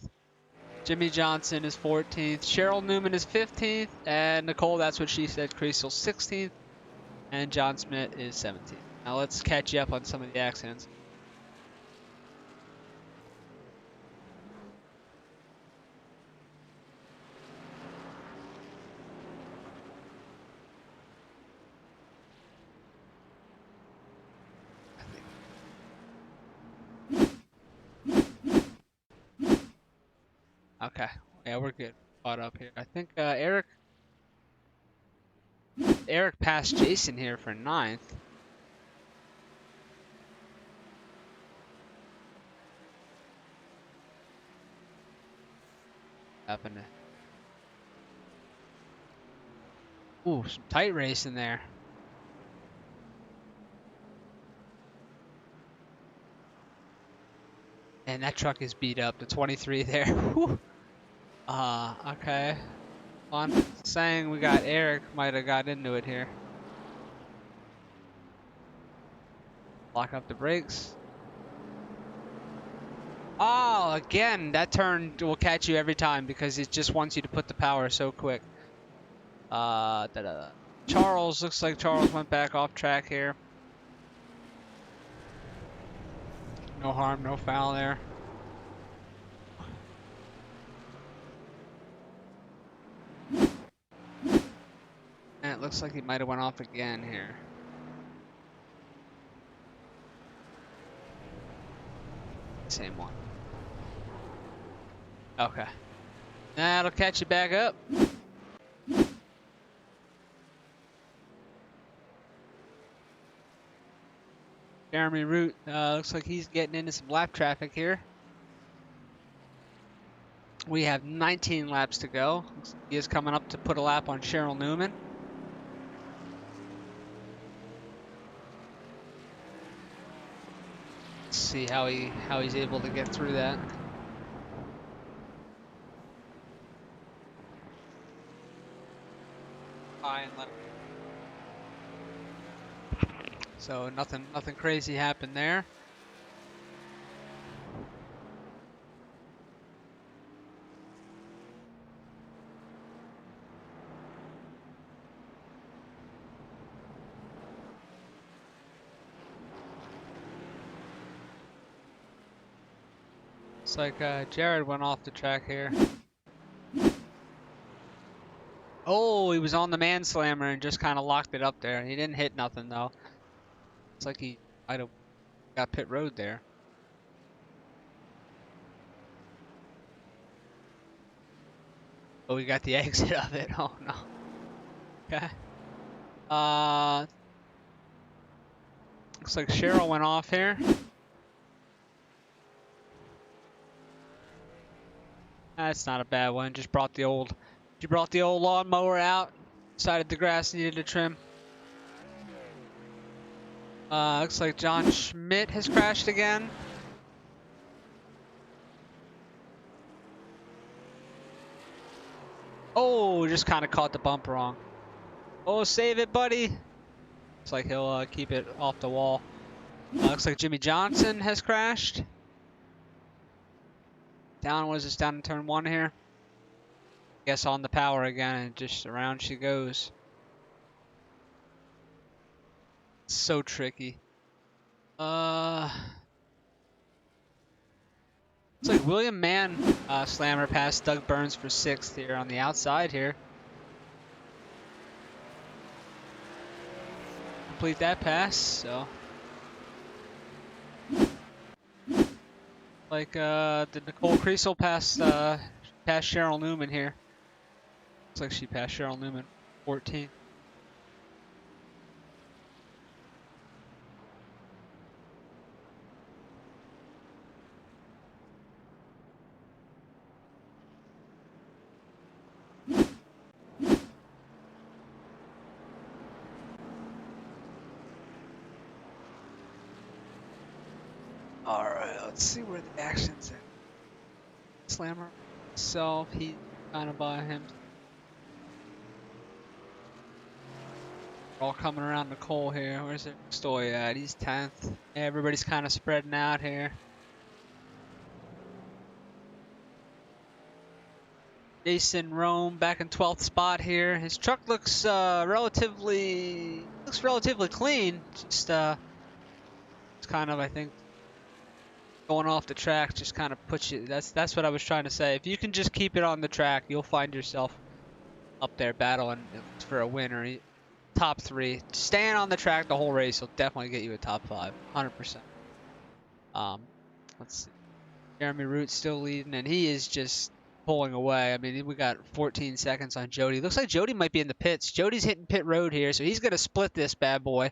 [SPEAKER 1] Jimmy Johnson is 14th. Cheryl Newman is 15th. And Nicole, that's what she said, Creasel 16th. And John Smith is 17th. Now let's catch you up on some of the accidents. Okay. Yeah, we're good. Caught up here. I think Eric passed Jason here for 9th. Happened to... Ooh, some tight race in there. And that truck is beat up. The 23 there. Whew. Okay. Well, I'm saying we got Eric might have got into it here. Lock up the brakes. Oh, again, that turn will catch you every time because it just wants you to put the power so quick. Charles, looks like Charles went back off track here. No harm, no foul there. And it looks like he might have went off again here. Same one. Okay. That'll catch you back up. Jeremy Root, looks like he's getting into some lap traffic here. We have 19 laps to go. He is coming up to put a lap on Cheryl Newman. Let's see how he's able to get through that. High and left. So nothing crazy happened there. Looks like Jared went off the track here. Oh, he was on the man slammer and just kind of locked it up there. He didn't hit nothing though. It's like he might have got pit road there. Oh, we got the exit of it. Oh no. Okay. Looks like Cheryl went off here. That's not a bad one. She brought the old lawnmower out. Decided the grass needed a trim. Looks like John Schmidt has crashed again. Oh, just kind of caught the bump wrong. Oh, save it, buddy. Looks like he'll keep it off the wall. Looks like Jimmy Johnson has crashed. Down, what is this, down in turn 1 here? Guess on the power again, and just around she goes. So tricky. Looks like William Mann slammer passed Doug Burns for 6th here on the outside here. Complete that pass, so. Like, did Nicole Creasel pass Cheryl Newman here? Looks like she passed Cheryl Newman, 14. Alright, let's see where the action's at. Slammer himself, he kind of by him. All coming around Nicole here. Where's their story at? He's 10th. Yeah, everybody's kind of spreading out here. Jason Rome back in 12th spot here. His truck looks relatively clean. Just it's kind of, I think, going off the track just kind of puts you. That's what I was trying to say. If you can just keep it on the track, you'll find yourself up there battling for a win or top 3. Staying on the track the whole race will definitely get you a top 5, 100%. Let's see. Jeremy Root still leading, and he is just pulling away. I mean, we got 14 seconds on Jody. Looks like Jody might be in the pits. Jody's hitting pit road here, so he's gonna split this bad boy.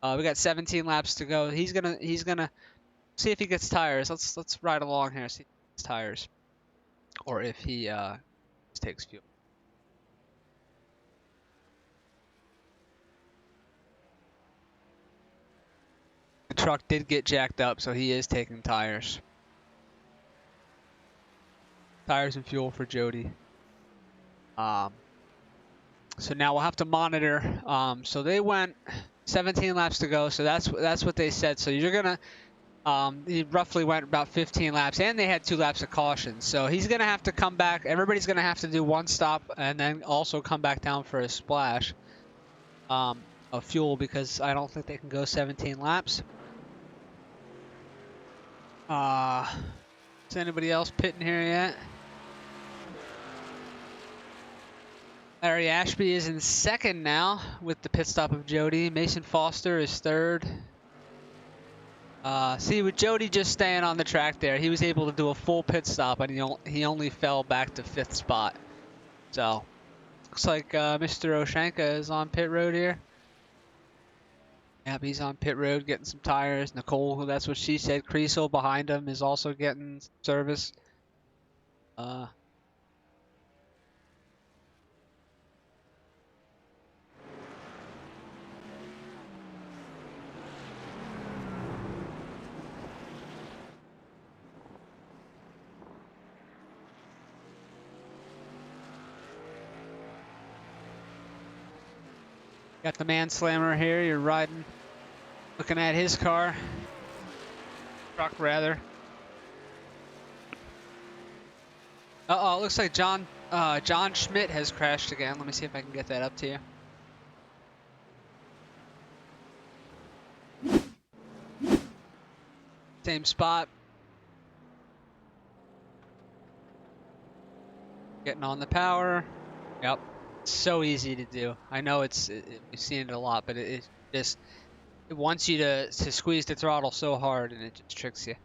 [SPEAKER 1] We got 17 laps to go. He's gonna see if he gets tires. Let's ride along here. See if he gets tires, or if he just takes fuel. The truck did get jacked up, so he is taking tires. Tires and fuel for Jody. So now we'll have to monitor. So they went 17 laps to go. So that's what they said. So you're gonna. He roughly went about 15 laps, and they had 2 laps of caution. So he's gonna have to come back. Everybody's gonna have to do 1 stop, and then also come back down for a splash of fuel, because I don't think they can go 17 laps. Is anybody else pitting here yet? Larry Ashby is in second now with the pit stop of Jody. Mason Foster is third. See, with Jody just staying on the track there, he was able to do a full pit stop, and he only fell back to 5th spot. So, looks like Mr. Oshanka is on pit road here. Yep, he's on pit road getting some tires. Nicole, that's what she said. Creasel behind him is also getting service. Got the man slammer here. You're riding, looking at his car, truck rather. Uh-oh, it looks like John Schmidt has crashed again. Let me see if I can get that up to you. Same spot. Getting on the power. Yep. So easy to do. I know we've seen it a lot, but it wants you to squeeze the throttle so hard, and it just tricks you.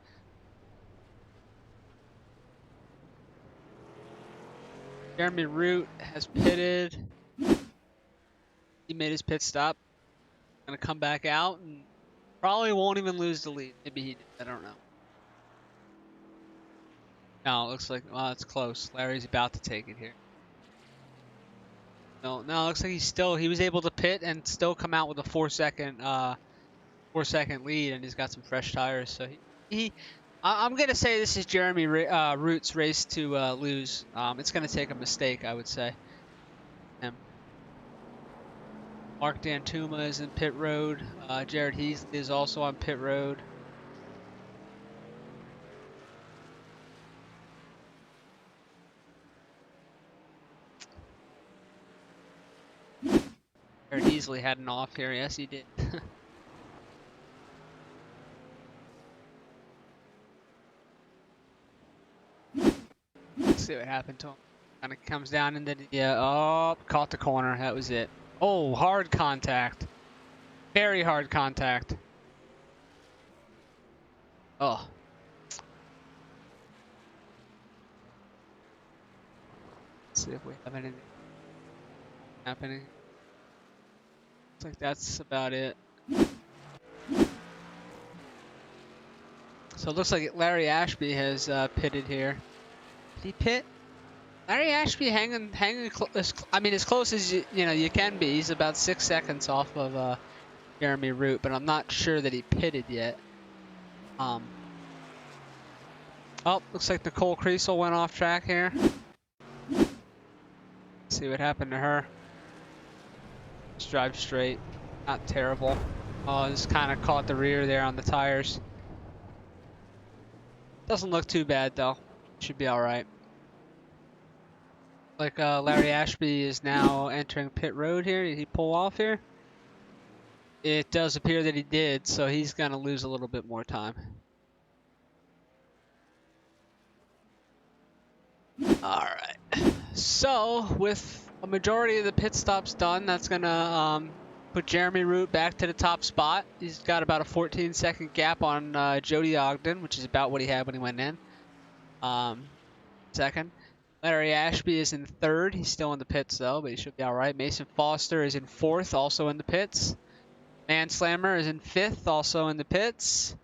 [SPEAKER 1] Jeremy Root has pitted. He made his pit stop. Gonna come back out and probably won't even lose the lead. Maybe he did. I don't know. No, it looks like, well, it's close. Larry's about to take it here. No, it looks like he was able to pit and still come out with a 4-second lead, and he's got some fresh tires. So I'm gonna say this is Jeremy Root's race to lose. It's gonna take a mistake, I would say. Mark Dantuma is in pit road. Jared Heasley is also on pit road. Jared Heasley had an off here. Yes, he did. Let's see what happened to him. Kind of comes down into the, oh, caught the corner. That was it. Oh, hard contact. Very hard contact. Oh. Let's see if we have anything happening. Looks like that's about it. So it looks like Larry Ashby has pitted here. Did he pit? Larry Ashby hanging as close as you can be. He's about 6 seconds off of Jeremy Root, but I'm not sure that he pitted yet. Oh, looks like Nicole Creasel went off track here. Let's see what happened to her. Just drive straight. Not terrible. Oh, just kind of caught the rear there on the tires. Doesn't look too bad though. Should be all right. Like Larry Ashby is now entering pit road here. Did he pull off here? It does appear that he did, so he's gonna lose a little bit more time. All right. So with a majority of the pit stops done, that's gonna put Jeremy Root back to the top spot. He's got about a 14-second gap on Jody Ogden, which is about what he had when he went in. Second. Larry Ashby is in third. He's still in the pits though, but he should be all right. Mason Foster is in fourth, also in the pits. Manslammer is in fifth, also in the pits.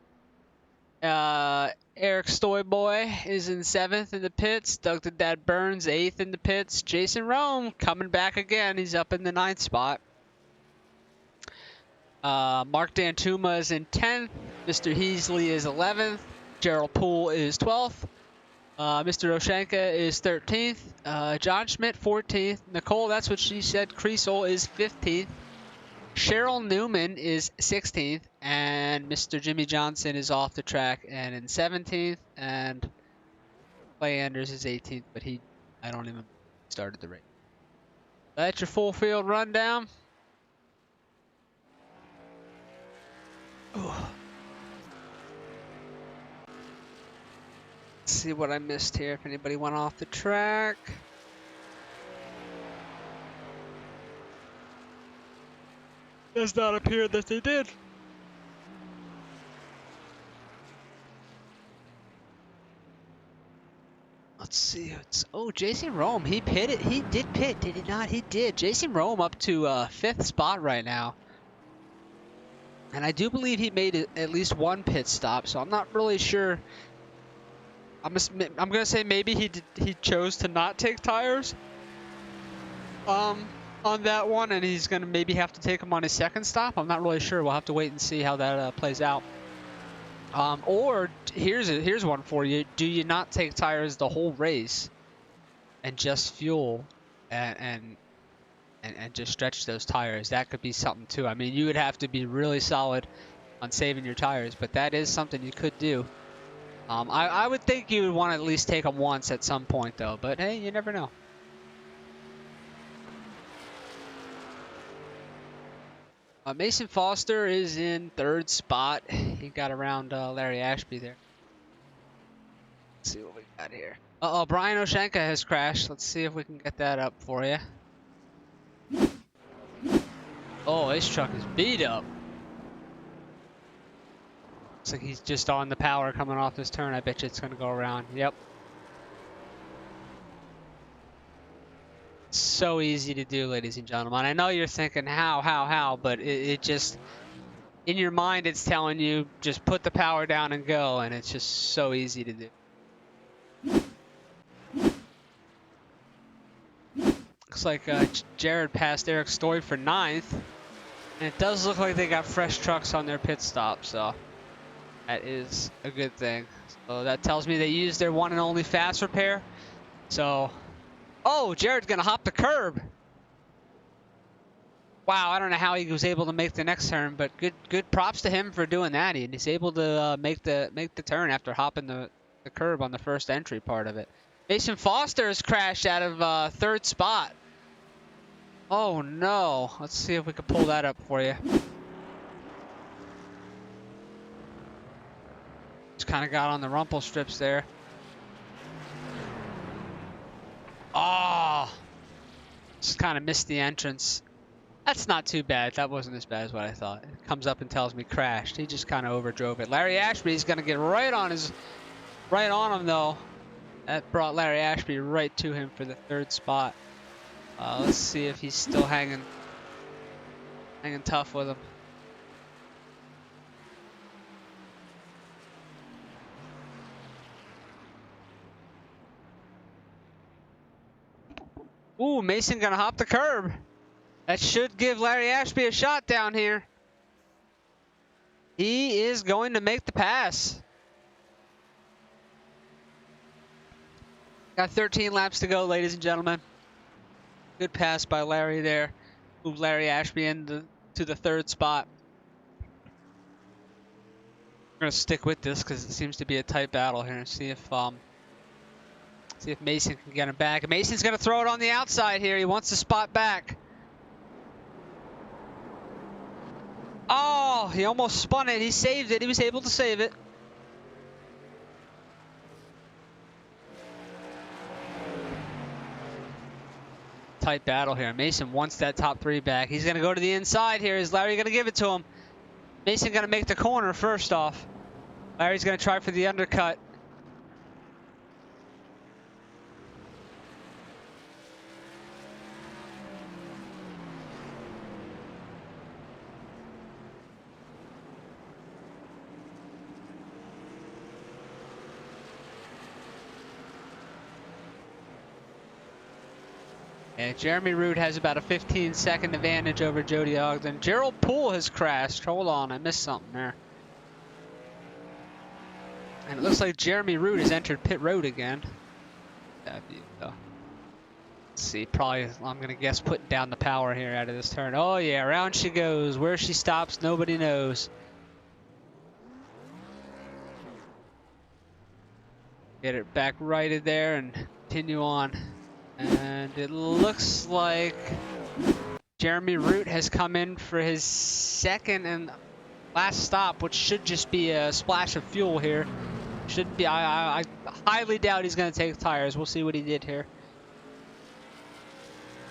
[SPEAKER 1] Eric Stoyboy is in seventh in the pits. Doug the Dad Burns, eighth in the pits. Jason Rome coming back again. He's up in the ninth spot. Mark Dantuma is in 10th. Mr. Heasley is 11th. Gerald Poole is 12th. Mr. Oshanka is 13th. John Schmidt 14th. Nicole, that's what she said. Creasel is 15th. Cheryl Newman is 16th. And Mr. Jimmy Johnson is off the track and in 17th. And Clay Anders is 18th, but I don't even started the race. That's your full field rundown. Ooh. Let's see what I missed here. If anybody went off the track. Does not appear that they did. Let's see. Oh, Jason Rome. He pitted. He did pit, did he not? He did. Jason Rome up to fifth spot right now. And I do believe he made at least one pit stop, so I'm not really sure. I'm gonna say maybe he chose to not take tires on that one, and he's gonna maybe have to take them on his second stop. I'm not really sure. We'll have to wait and see how that plays out. Or here's one for you. Do you not take tires the whole race and just fuel and just stretch those tires? That could be something too. I mean, you would have to be really solid on saving your tires, but that is something you could do. I would think you would want to at least take them once at some point though, but hey, you never know. Mason Foster is in third spot. He got around Larry Ashby there. Let's see what we got here. Uh-oh, Brian Oshanka has crashed. Let's see if we can get that up for you. Oh, his truck is beat up. Looks like he's just on the power coming off this turn. I bet you it's going to go around. Yep. So easy to do, ladies and gentlemen. I know you're thinking how, but it just, in your mind, it's telling you just put the power down and go, and it's just so easy to do. Looks like Jared passed Eric Stoy for 9th, and it does look like they got fresh trucks on their pit stop, so that is a good thing. So that tells me they used their one and only fast repair. So, oh, Jared's gonna hop the curb. Wow, I don't know how he was able to make the next turn, but good props to him for doing that. He's able to make the turn after hopping the curb on the first entry part of it. Mason Foster has crashed out of third spot. Oh no, let's see if we can pull that up for you. Just kind of got on the rumple strips there. Oh, just kind of missed the entrance. That's not too bad. That wasn't as bad as what I thought. It comes up and tells me crashed. He just kind of overdrove it. Larry Ashby's going to get right on him though. That brought Larry Ashby right to him for the third spot. Let's see if he's still hanging tough with him. Ooh, Mason gonna hop the curb. That should give Larry Ashby a shot down here. He is going to make the pass. Got 13 laps to go, ladies and gentlemen. Good pass by Larry there. Moved Larry Ashby into the third spot. I'm gonna stick with this because it seems to be a tight battle here. See if Mason can get him back. Mason's gonna throw it on the outside here. He wants the spot back. Oh, he almost spun it. He saved it. He was able to save it. Tight battle here. Mason wants that top 3 back. He's gonna go to the inside here. Is Larry gonna give it to him? Mason gonna make the corner first off. Larry's gonna try for the undercut. Yeah, Jeremy Root has about a 15-second advantage over Jody Ogden. Gerald Poole has crashed. Hold on, I missed something there. And it looks like Jeremy Root has entered pit road again. That view, though. Let's see, probably, I'm going to guess, putting down the power here out of this turn. Oh, yeah, around she goes. Where she stops, nobody knows. Get it back righted there and continue on. And it looks like Jeremy Root has come in for his second and last stop, which should just be a splash of fuel here. Shouldn't be. I highly doubt he's going to take tires. We'll see what he did here.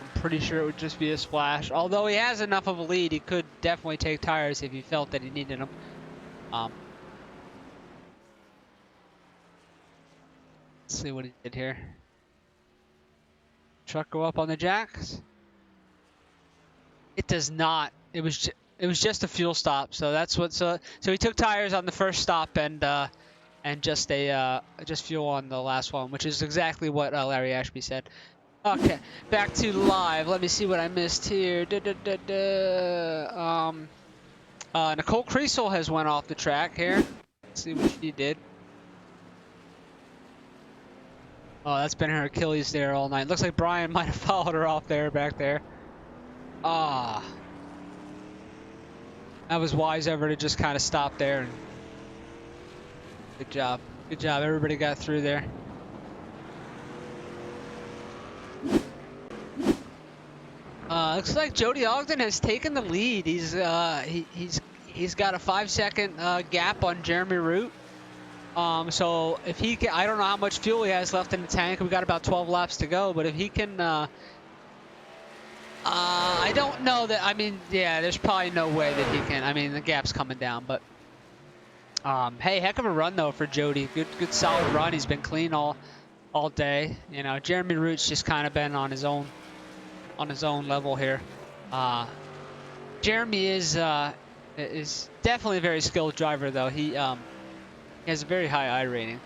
[SPEAKER 1] I'm pretty sure it would just be a splash. Although he has enough of a lead, he could definitely take tires if he felt that he needed them. Let's see what he did here. Truck go up on the jacks. It does not. It was just a fuel stop. So that's what. So he took tires on the first stop and just fuel on the last one, which is exactly what Larry Ashby said. Okay, back to live. Let me see what I missed here. Nicole Creasel has went off the track here. Let's see what she did. Oh, that's been her Achilles there all night. Looks like Brian might have followed her off there, back there. Ah. That was wise of her to just kind of stop there. And good job. Good job. Everybody got through there. Looks like Jody Ogden has taken the lead. He's got a 5-second gap on Jeremy Root. So if he can, I don't know how much fuel he has left in the tank. We've got about 12 laps to go, but if he can, I don't know that, I mean, yeah, there's probably no way that he can. I mean, the gap's coming down, but, hey, heck of a run though for Jody. Good solid run. He's been clean all day. You know, Jeremy Root's just kind of been on his own level here. Jeremy is definitely a very skilled driver though. He has a very high I rating.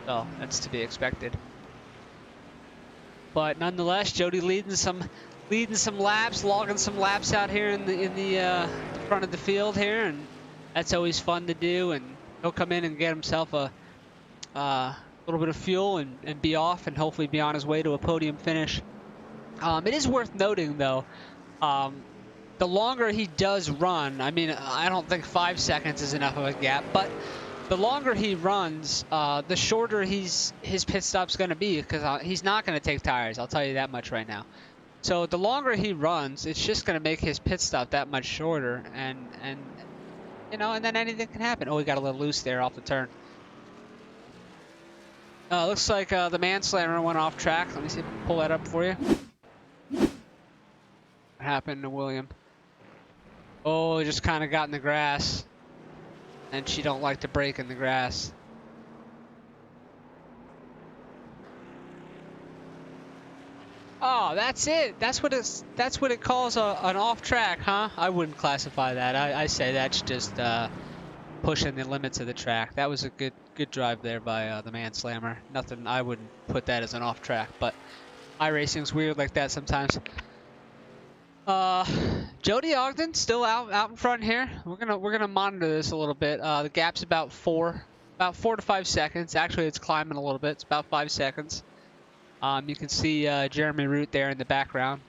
[SPEAKER 1] So that's to be expected. But nonetheless, Jody leading some laps, logging some laps out here in the front of the field here, and that's always fun to do. And he'll come in and get himself a little bit of fuel and be off, and hopefully be on his way to a podium finish. It is worth noting though, the longer he does run, I mean, I don't think 5 seconds is enough of a gap, but the longer he runs, the shorter his pit stop's going to be, because he's not going to take tires. I'll tell you that much right now. So the longer he runs, it's just going to make his pit stop that much shorter, and you know, and then anything can happen. Oh, we got a little loose there off the turn. Looks like the Manslammer went off track. Let me see if I can pull that up for you. What happened to William? Oh, it just kind of got in the grass. And she don't like to brake in the grass. Oh, that's it. That's what it calls an off track, huh? I wouldn't classify that. I say that's just pushing the limits of the track. That was a good drive there by the Manslammer. Nothing. I wouldn't put that as an off track, but iRacing's weird like that sometimes. Jody Ogden still out in front here. We're gonna monitor this a little bit. The gap's about 4 to 5 seconds. Actually, it's climbing a little bit. It's about 5 seconds. You can see Jeremy Root there in the background,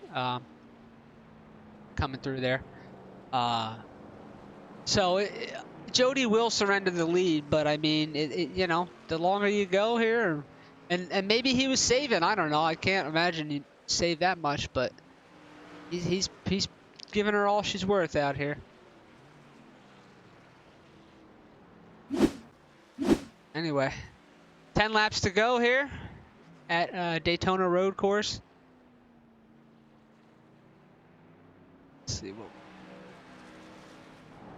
[SPEAKER 1] coming through there. Jody will surrender the lead, but I mean, you know, the longer you go here, and maybe he was saving. I don't know. I can't imagine he'd save that much, but he's giving her all she's worth out here. Anyway, 10 laps to go here at Daytona Road Course. Let's see what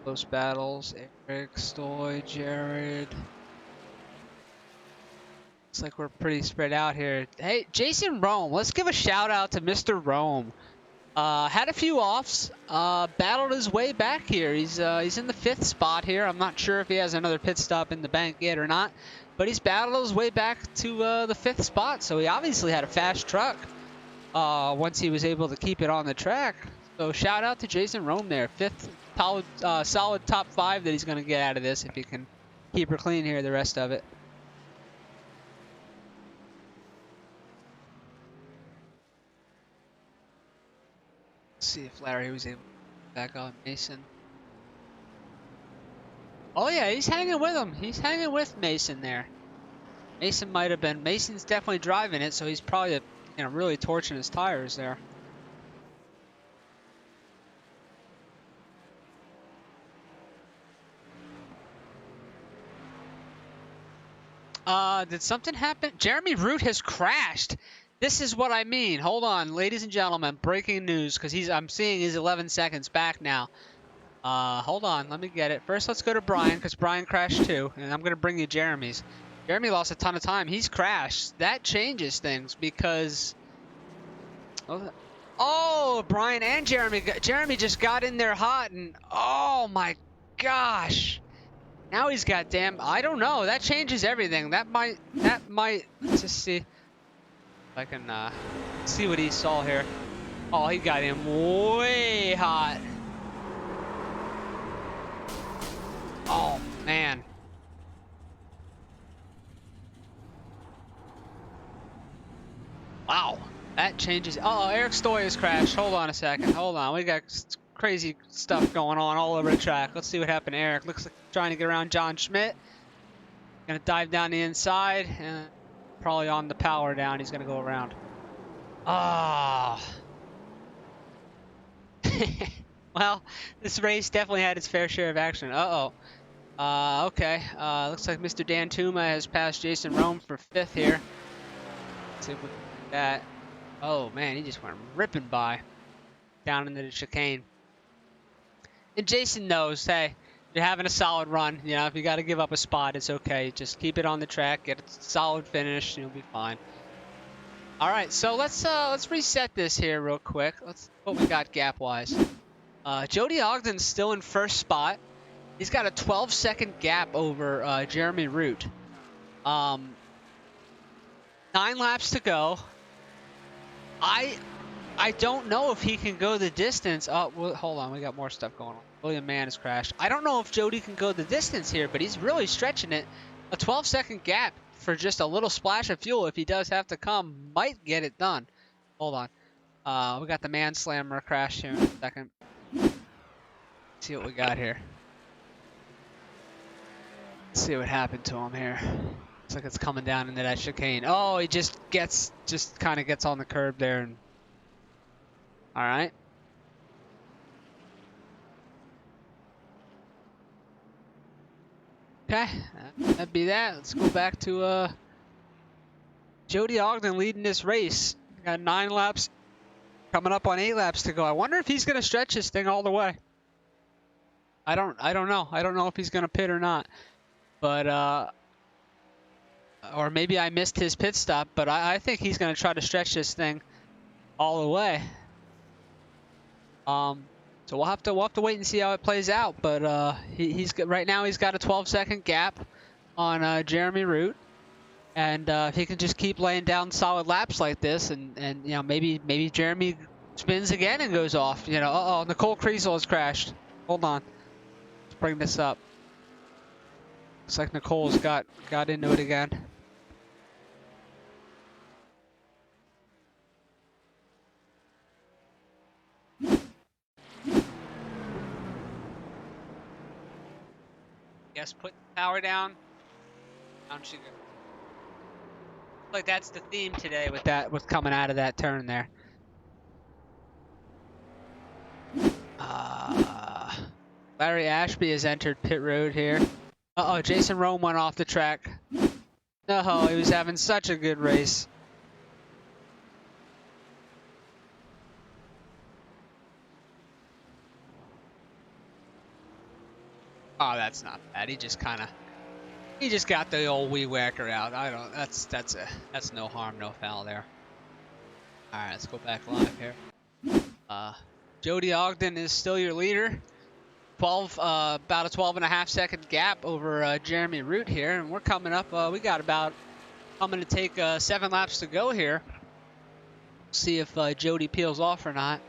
[SPEAKER 1] close battles. Eric, Stoy, Jared. Looks like we're pretty spread out here. Hey, Jason Rome. Let's give a shout out to Mr. Rome. Had a few offs, battled his way back here. He's in the 5th spot here. I'm not sure if he has another pit stop in the bank yet or not. but he's battled his way back to the 5th spot. So he obviously had a fast truck once he was able to keep it on the track. So shout out to Jason Rome there. 5th solid top 5 that he's going to get out of this if he can keep her clean here the rest of it. Let's see if Larry was able to back on Mason. Oh yeah, he's hanging with him. He's hanging with Mason there. Mason might have been. Mason's definitely driving it, so he's probably really torching his tires there. Did something happen? Jeremy Root has crashed. This is what I mean. Hold on, ladies and gentlemen. Breaking news, because I'm seeing he's 11 seconds back now. Hold on, let me get it. First, let's go to Brian, because Brian crashed too, and I'm gonna bring you Jeremy's. Jeremy lost a ton of time. He's crashed. That changes things because. Oh, Brian and Jeremy. Jeremy just got in there hot, and oh my gosh. Now he's got damn. I don't know. That changes everything. That might. Let's just see if I can see what he saw here. Oh, he got him way hot. Oh man. Wow. That changes. Oh, Eric Stoy has crashed. Hold on a second. Hold on. We got crazy stuff going on all over the track. Let's see what happened to Eric. Looks like trying to get around John Schmidt. Gonna dive down the inside and probably on the power down. He's gonna go around. Ah. Oh. Well, this race definitely had its fair share of action. Uh-oh. Okay. Looks like Mr. Dan Tuma has passed Jason Rome for 5th here. Let's see if we can do that. Oh man, he just went ripping by down into the chicane. And Jason knows, hey, you're having a solid run. You know, if you got to give up a spot, it's okay. Just keep it on the track, get a solid finish, you'll be fine. All right, so let's reset this here real quick. Let's what we got gap wise. Jody Ogden's still in 1st spot. He's got a 12-second gap over Jeremy Root. 9 laps to go. I don't know if he can go the distance. Oh, well, hold on. We got more stuff going on. William Mann has crashed. I don't know if Jody can go the distance here, but he's really stretching it. A 12-second gap for just a little splash of fuel, if he does have to come, might get it done. Hold on. We got the Man Slammer crash here in a second. Let's see what we got here. Let's see what happened to him here. Looks like it's coming down into that chicane. Oh, he just kind of gets on the curb there. And all right. Okay, that'd be that. Let's go back to Jody Ogden leading this race. Got 9 laps, coming up on 8 laps to go. I wonder if he's gonna stretch this thing all the way. I don't know. I don't know if he's gonna pit or not. But or maybe I missed his pit stop, but I think he's going to try to stretch this thing all the way. So we'll have to wait and see how it plays out. But right now he's got a 12-second gap on Jeremy Root, and if he can just keep laying down solid laps like this, and you know maybe Jeremy spins again and goes off. You know, uh-oh, Nicole Kriesel has crashed. Hold on, let's bring this up. Looks like Nicole's got into it again. Yes, put the power down. Down she goes. Like that's the theme today with coming out of that turn there. Larry Ashby has entered pit road here. Uh-oh, Jason Rome went off the track. No, he was having such a good race. Oh, that's not bad. He just got the old wee whacker out. That's no harm, no foul there. All right, let's go back live here. Jody Ogden is still your leader. about a 12.5 second gap over Jeremy Root here, and we're coming up. We got about coming to take 7 laps to go here. See if Jody peels off or not.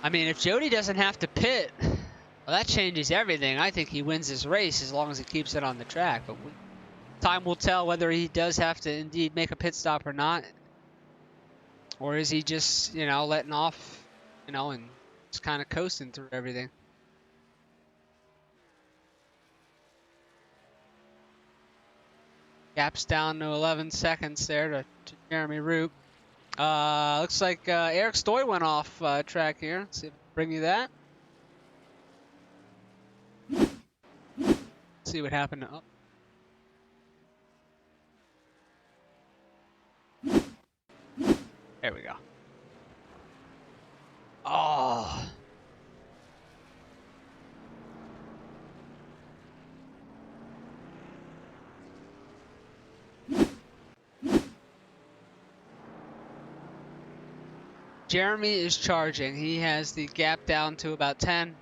[SPEAKER 1] I mean, if Jody doesn't have to pit, well, that changes everything. I think he wins this race as long as he keeps it on the track. But time will tell whether he does have to indeed make a pit stop or not. Or is he just, you know, letting off, you know, and just kind of coasting through everything. Gap's down to 11 seconds there to Jeremy Root. Looks like Eric Stoy went off track here. Let's see if I can bring you that. See what happened. Oh. There we go. Oh. Jeremy is charging. He has the gap down to about 10.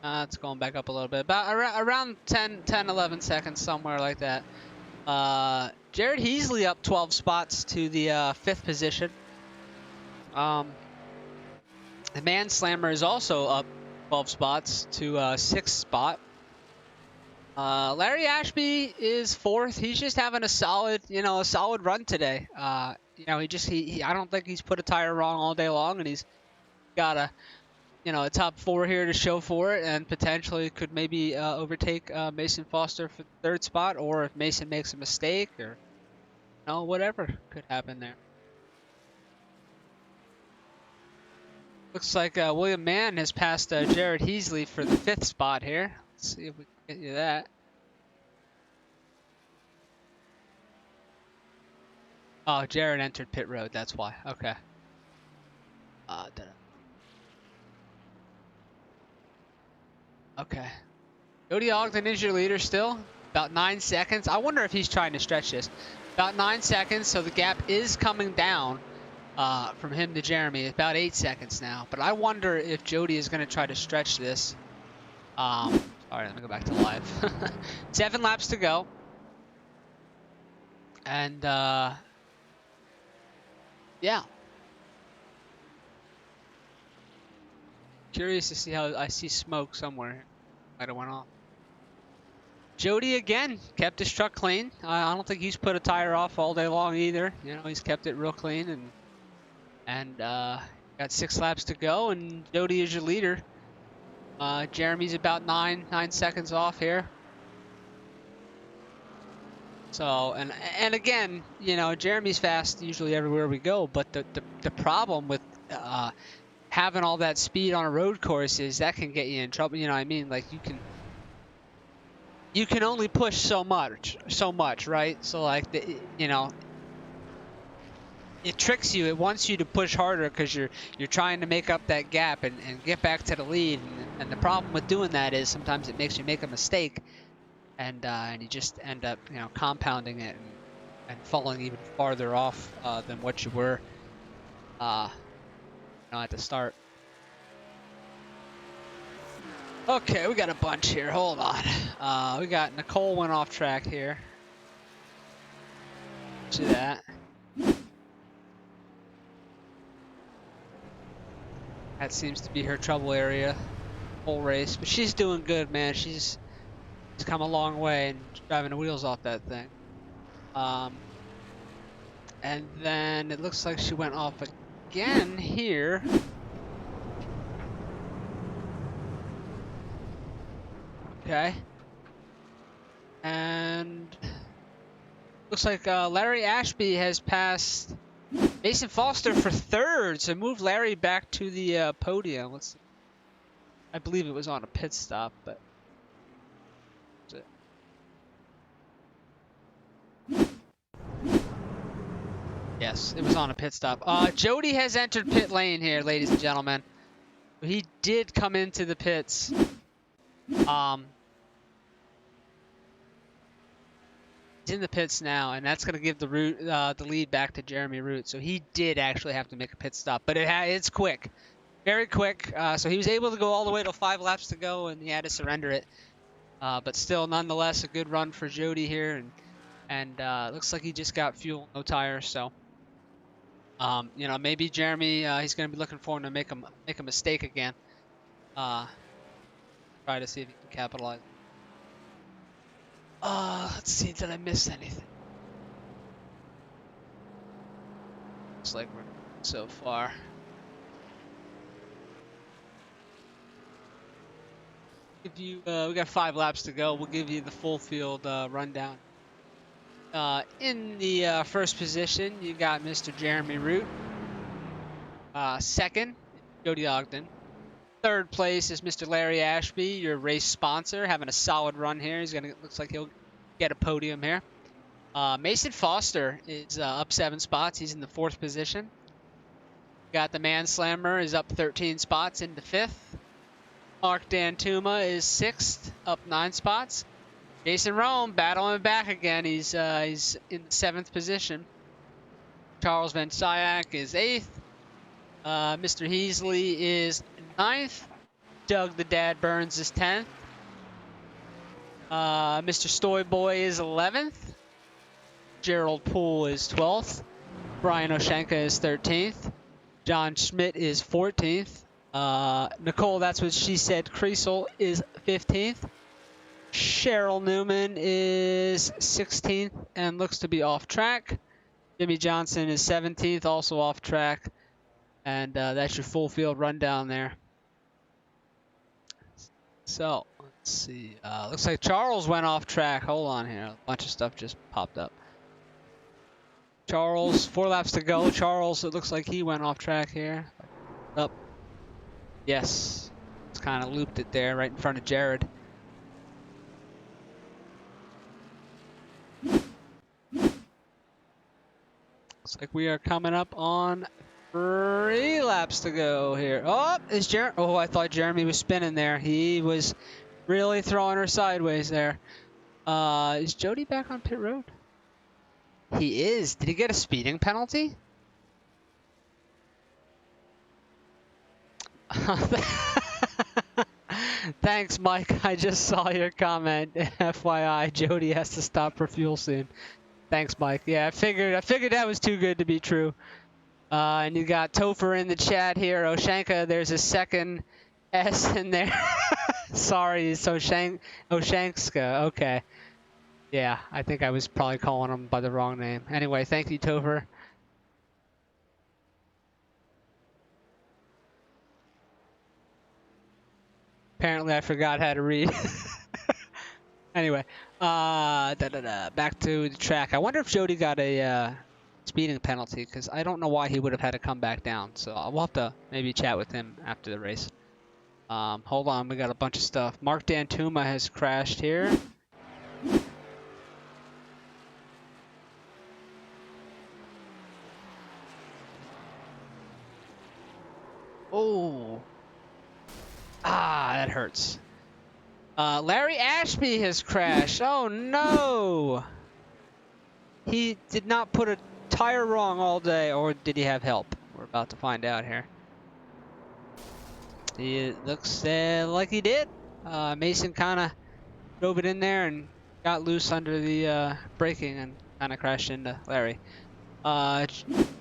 [SPEAKER 1] It's going back up a little bit. About around 10, 11 seconds, somewhere like that. Jared Heasley up 12 spots to the 5th position. The Manslammer is also up 12 spots to 6th spot. Larry Ashby is 4th. He's just having a solid, a solid run today. He I don't think he's put a tire wrong all day long, and he's got a top 4 here to show for it, and potentially could maybe overtake Mason Foster for the 3rd spot, or if Mason makes a mistake, or whatever could happen there. Looks like William Mann has passed Jared Heasley for the 5th spot here. Let's see if we can get you that. Oh, Jared entered pit road, that's why. Okay. Okay. Cody Ogden is your leader still. About 9 seconds. I wonder if he's trying to stretch this. About 9 seconds, so the gap is coming down from him to Jeremy. It's about 8 seconds now. But I wonder if Jody is going to try to stretch this. Sorry, let me go back to live. 7 laps to go. And, yeah. Curious to see how I see smoke somewhere. Might have went off. Jody again kept his truck clean. I don't think he's put a tire off all day long either. He's kept it real clean, and got 6 laps to go, and Jody is your leader. Jeremy's about 9 seconds off here. So and again, Jeremy's fast usually everywhere we go, but the problem with having all that speed on a road course is that can get you in trouble. You know what I mean? Like you can only push so much, right? So like it tricks you. It wants you to push harder because you're trying to make up that gap and get back to the lead. And the problem with doing that is sometimes it makes you make a mistake, and you just end up compounding it and falling even farther off than what you were at the start. Okay, we got a bunch here. Hold on. We got Nicole went off track here. See that? That seems to be her trouble area whole race, but she's doing good, man. She's come a long way and driving the wheels off that thing. And then it looks like she went off again here. Okay. And looks like Larry Ashby has passed Mason Foster for 3rd, so moved Larry back to the podium. Let's see. I believe it was on a pit stop, but yes, it was on a pit stop. Jody has entered pit lane here, ladies and gentlemen. He did come into the pits. He's in the pits now, and that's going to give the lead back to Jeremy Root. So he did actually have to make a pit stop, but it's quick. very quick. So he was able to go all the way to 5 laps to go, and he had to surrender it. But still, nonetheless, a good run for Jody here, and looks like he just got fuel, no tires. So, you know, maybe Jeremy, he's going to be looking for him to make a mistake again. Try to see if he can capitalize. Let's see, did I miss anything? Looks like we're so far. Give you, we got 5 laps to go. We'll give you the full field rundown. In the first position, you got Mr. Jeremy Root. Second, Jody Ogden. Third place is Mr. Larry Ashby, your race sponsor, having a solid run here. Looks like he'll get a podium here. Mason Foster is up 7 spots. He's in the 4th position. Got the Man Slammer is up 13 spots into 5th. Mark Dantuma is 6th, up 9 spots. Jason Rome battling back again. He's in the 7th position. Charles Van Syak is 8th. Mr. Heasley is 9th. Doug the Dad Burns is 10th. Mr. Stoyboy is 11th. Gerald Poole is 12th. Brian Oshenka is 13th. John Schmidt is 14th. Nicole, that's what she said, Creasel is 15th. Cheryl Newman is 16th and looks to be off track. Jimmy Johnson is 17th, also off track. And that's your full field rundown there. So, let's see. Looks like Charles went off track. Hold on here. A bunch of stuff just popped up. Charles, 4 laps to go. Charles, it looks like he went off track here. Up. Yes. It's kind of looped it there right in front of Jared. Looks like we are coming up on 3 laps to go here. Oh, is Jeremy? Oh, I thought Jeremy was spinning there. He was really throwing her sideways there. Is Jody back on pit road? He is. Did he get a speeding penalty? Thanks, Mike. I just saw your comment. FYI, Jody has to stop for fuel soon. Thanks, Mike. Yeah, I figured that was too good to be true. And you got Topher in the chat here. Oshenka, there's a second S in there. Sorry, it's Oshankska. Okay. Yeah, I think I was probably calling him by the wrong name. Anyway, thank you, Topher. Apparently, I forgot how to read. Anyway, back to the track. I wonder if Jody got a speeding penalty, because I don't know why he would have had to come back down. So we'll have to maybe chat with him after the race. Hold on, we got a bunch of stuff. Mark Dantuma has crashed here. Oh. Ah, that hurts. Larry Ashby has crashed. Oh, no. He did not put a tire wrong all day, or did he have help? We're about to find out here. He looks like he did. Mason kind of drove it in there and got loose under the braking and kind of crashed into Larry.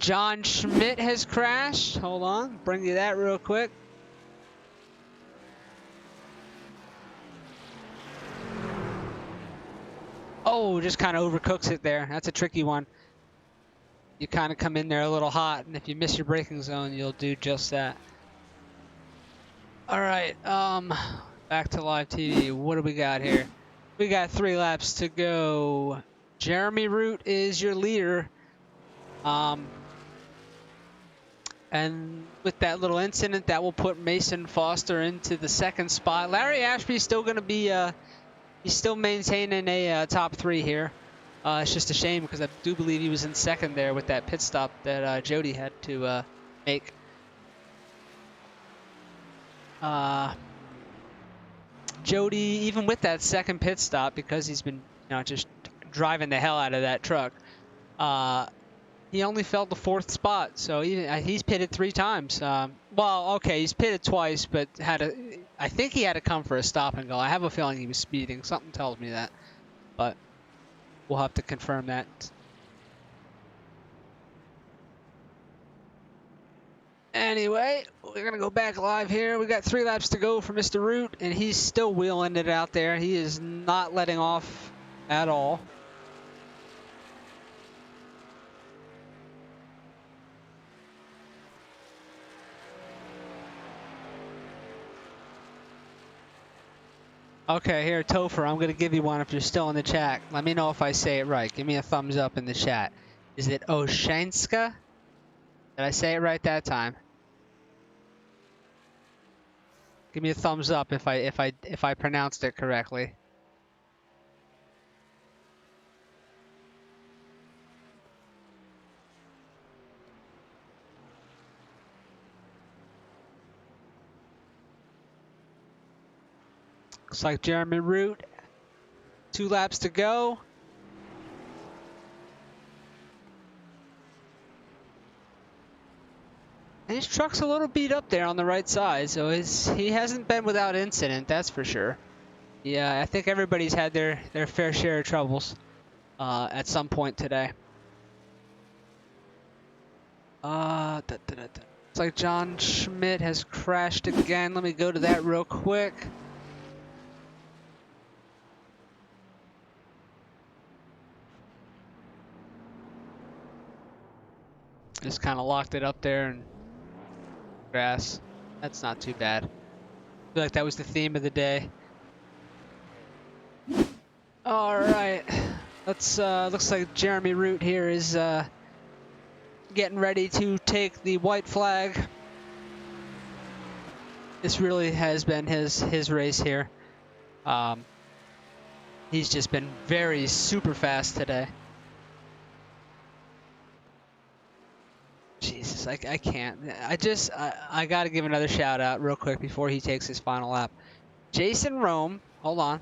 [SPEAKER 1] John Schmidt has crashed. Hold on, bring you that real quick. Oh, just kind of overcooks it there. That's a tricky one. You kind of come in there a little hot, and if you miss your braking zone, you'll do just that. All right, back to live TV. What do we got here? We got 3 laps to go. Jeremy Root is your leader. And with that little incident, that will put Mason Foster into the 2nd spot. Larry Ashby's still going to be, he's still maintaining a top 3 here. It's just a shame because I do believe he was in 2nd there with that pit stop that Jody had to make. Jody, even with that 2nd pit stop, because he's been, just driving the hell out of that truck, he only fell to 4th spot, so he's pitted 3 times. Well, okay, he's pitted twice, but I think he had to come for a stop and go. I have a feeling he was speeding. Something tells me that, but we'll have to confirm that. Anyway, we're gonna go back live here. We got 3 laps to go for Mr. Root, and he's still wheeling it out there. He is not letting off at all. Okay, here, Topher, I'm going to give you one if you're still in the chat. Let me know if I say it right. Give me a thumbs up in the chat. Is it Oshanska? Did I say it right that time? Give me a thumbs up if I pronounced it correctly. Looks like Jeremy Root. 2 laps to go. And his truck's a little beat up there on the right side, so he hasn't been without incident, that's for sure. Yeah, I think everybody's had their fair share of troubles at some point today. Looks like John Schmidt has crashed again. Let me go to that real quick. Just kind of locked it up there and grass. That's not too bad. I feel like that was the theme of the day. All right, let's. Looks like Jeremy Root here is getting ready to take the white flag. This really has been his race here. He's just been very super fast today. Jesus, I can't. I got to give another shout out real quick before he takes his final lap. Jason Rome, hold on.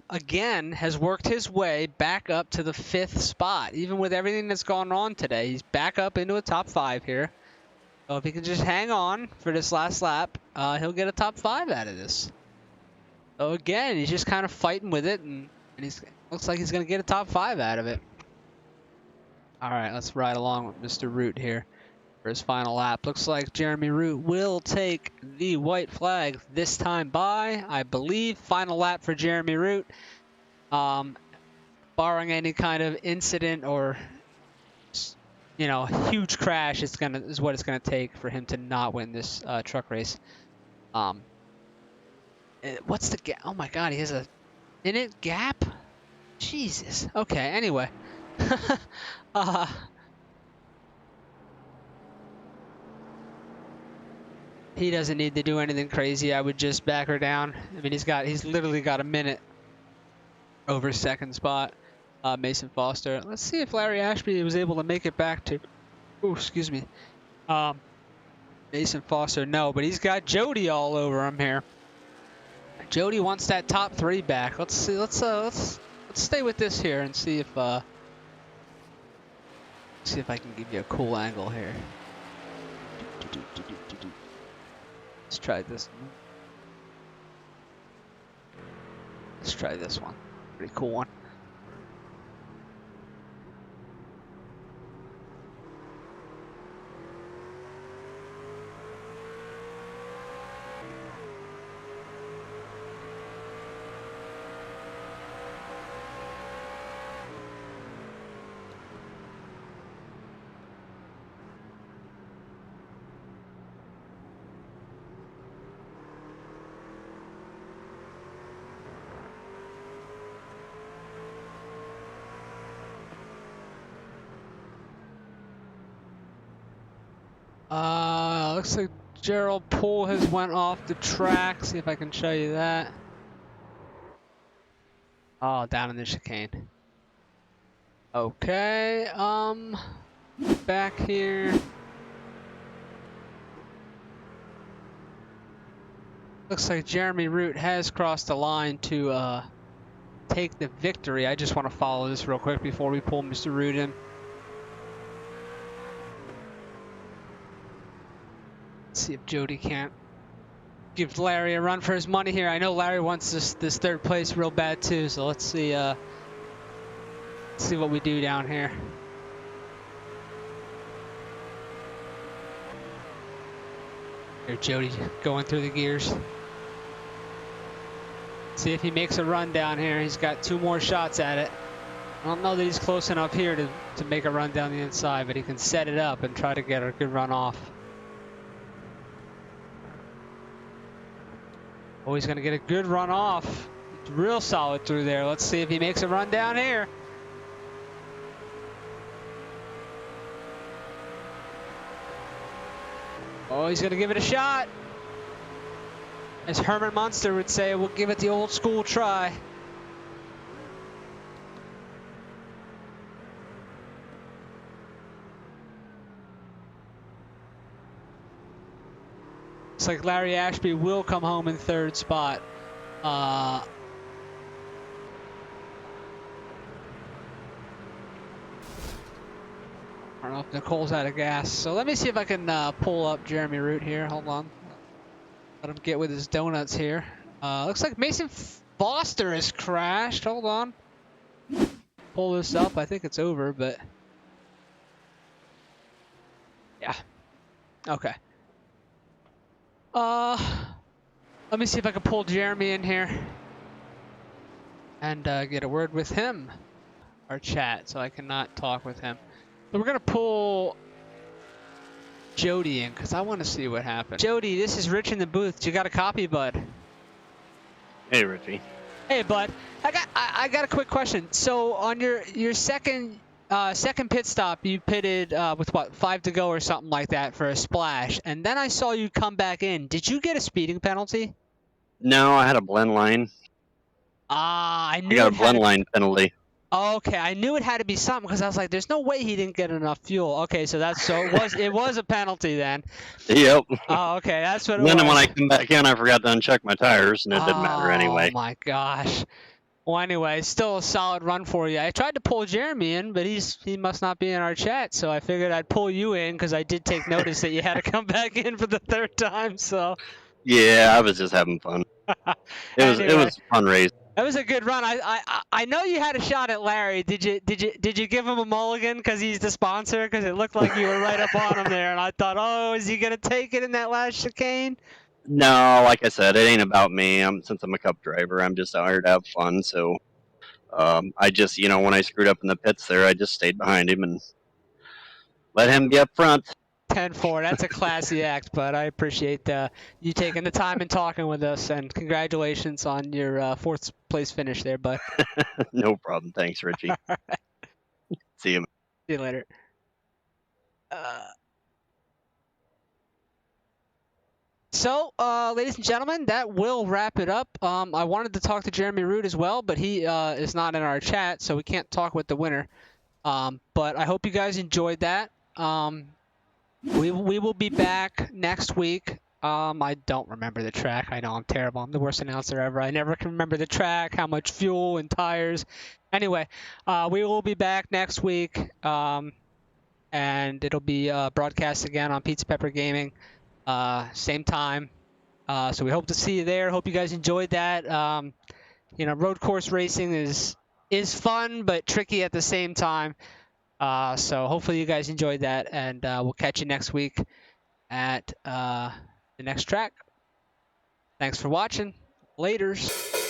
[SPEAKER 1] Again, has worked his way back up to the 5th spot. Even with everything that's gone on today, he's back up into a top 5 here. So if he can just hang on for this last lap, he'll get a top 5 out of this. So again, he's just kind of fighting with it, and looks like he's going to get a top 5 out of it. All right, let's ride along with Mr. Root here for his final lap. Looks like Jeremy Root will take the white flag this time by, I believe, final lap for Jeremy Root. Barring any kind of incident or, you know, huge crash, is what it's gonna take for him to not win this truck race. What's the gap? Oh my God, he has a minute gap. Jesus. Okay. Anyway. He doesn't need to do anything crazy. I would just back her down. I mean, he's literally got a minute over 2nd spot. Mason Foster. Let's see if Larry Ashby was able to make it back to. Oh, excuse me. Mason Foster, no, but he's got Jody all over him here. Jody wants that top 3 back. Let's see. Let's stay with this here and see if I can give you a cool angle here. Let's try this one. Let's try this one. Pretty cool one. Looks like Gerald Poole has went off the track. See if I can show you that. Oh, down in the chicane. Okay, back here. Looks like Jeremy Root has crossed the line to take the victory. I just want to follow this real quick before we pull Mr. Root in. Let's see if Jody can't give Larry a run for his money here. I know Larry wants this third place real bad too, so let's see what we do down here. Here, Jody going through the gears. See if he makes a run down here. He's got 2 more shots at it. I don't know that he's close enough here to make a run down the inside, but he can set it up and try to get a good run off. Oh, he's going to get a good run off. Real solid through there. Let's see if he makes a run down here. Oh, he's going to give it a shot. As Herman Munster would say, we'll give it the old school try. Looks like Larry Ashby will come home in 3rd spot. I don't know if Nicole's out of gas. So let me see if I can pull up Jeremy Root here. Hold on. Let him get with his donuts here. Looks like Mason Foster has crashed. Hold on. Pull this up. I think it's over, but yeah. Okay. Let me see if I can pull Jeremy in here and get a word with him. Our chat, so I cannot talk with him. So we're gonna pull Jody in because I want to see what happens. Jody, this is Rich in the booth. You got a copy, bud?
[SPEAKER 5] Hey, Richie.
[SPEAKER 1] Hey, bud. I got a quick question. So on your second pit stop, you pitted with what, 5 to go or something like that for a splash, and then I saw you come back in. Did you get a speeding penalty?
[SPEAKER 5] No, I had a blend line.
[SPEAKER 1] I knew
[SPEAKER 5] I got a blend line penalty.
[SPEAKER 1] Okay, I knew it had to be something because I was like, "There's no way he didn't get enough fuel." Okay, so it was a penalty then.
[SPEAKER 5] Yep.
[SPEAKER 1] Oh, okay, that's what it
[SPEAKER 5] And
[SPEAKER 1] was.
[SPEAKER 5] then when I come back in, I forgot to uncheck my tires, and it didn't matter anyway.
[SPEAKER 1] Oh my gosh. Well, anyway, still a solid run for you. I tried to pull Jeremy in, but he must not be in our chat, so I figured I'd pull you in because I did take notice that you had to come back in for the 3rd time. So.
[SPEAKER 5] Yeah, I was just having fun. It was a fun race.
[SPEAKER 1] That was a good run. I know you had a shot at Larry. Did you give him a mulligan because he's the sponsor? Because it looked like you were right up on him there, and I thought, oh, is he gonna take it in that last chicane?
[SPEAKER 5] No, like I said, it ain't about me. Since I'm a cup driver, I'm just out here to have fun. So, I just, when I screwed up in the pits there, I just stayed behind him and let him be up front.
[SPEAKER 1] 10-4. That's a classy act, but I appreciate you taking the time and talking with us, and congratulations on your 4th place finish there, bud.
[SPEAKER 5] No problem. Thanks, Richie.
[SPEAKER 1] All right.
[SPEAKER 5] See you.
[SPEAKER 1] See you later. So, ladies and gentlemen, that will wrap it up. I wanted to talk to Jeremy Root as well, but he is not in our chat, so we can't talk with the winner. But I hope you guys enjoyed that. We will be back next week. I don't remember the track. I know I'm terrible. I'm the worst announcer ever. I never can remember the track, how much fuel and tires. Anyway, we will be back next week, and it'll be broadcast again on Pizza Pepper Gaming, same time. So we hope to see you there. Hope you guys enjoyed that. Road course racing is fun but tricky at the same time. So hopefully you guys enjoyed that, and we'll catch you next week at the next track. Thanks for watching. Laters.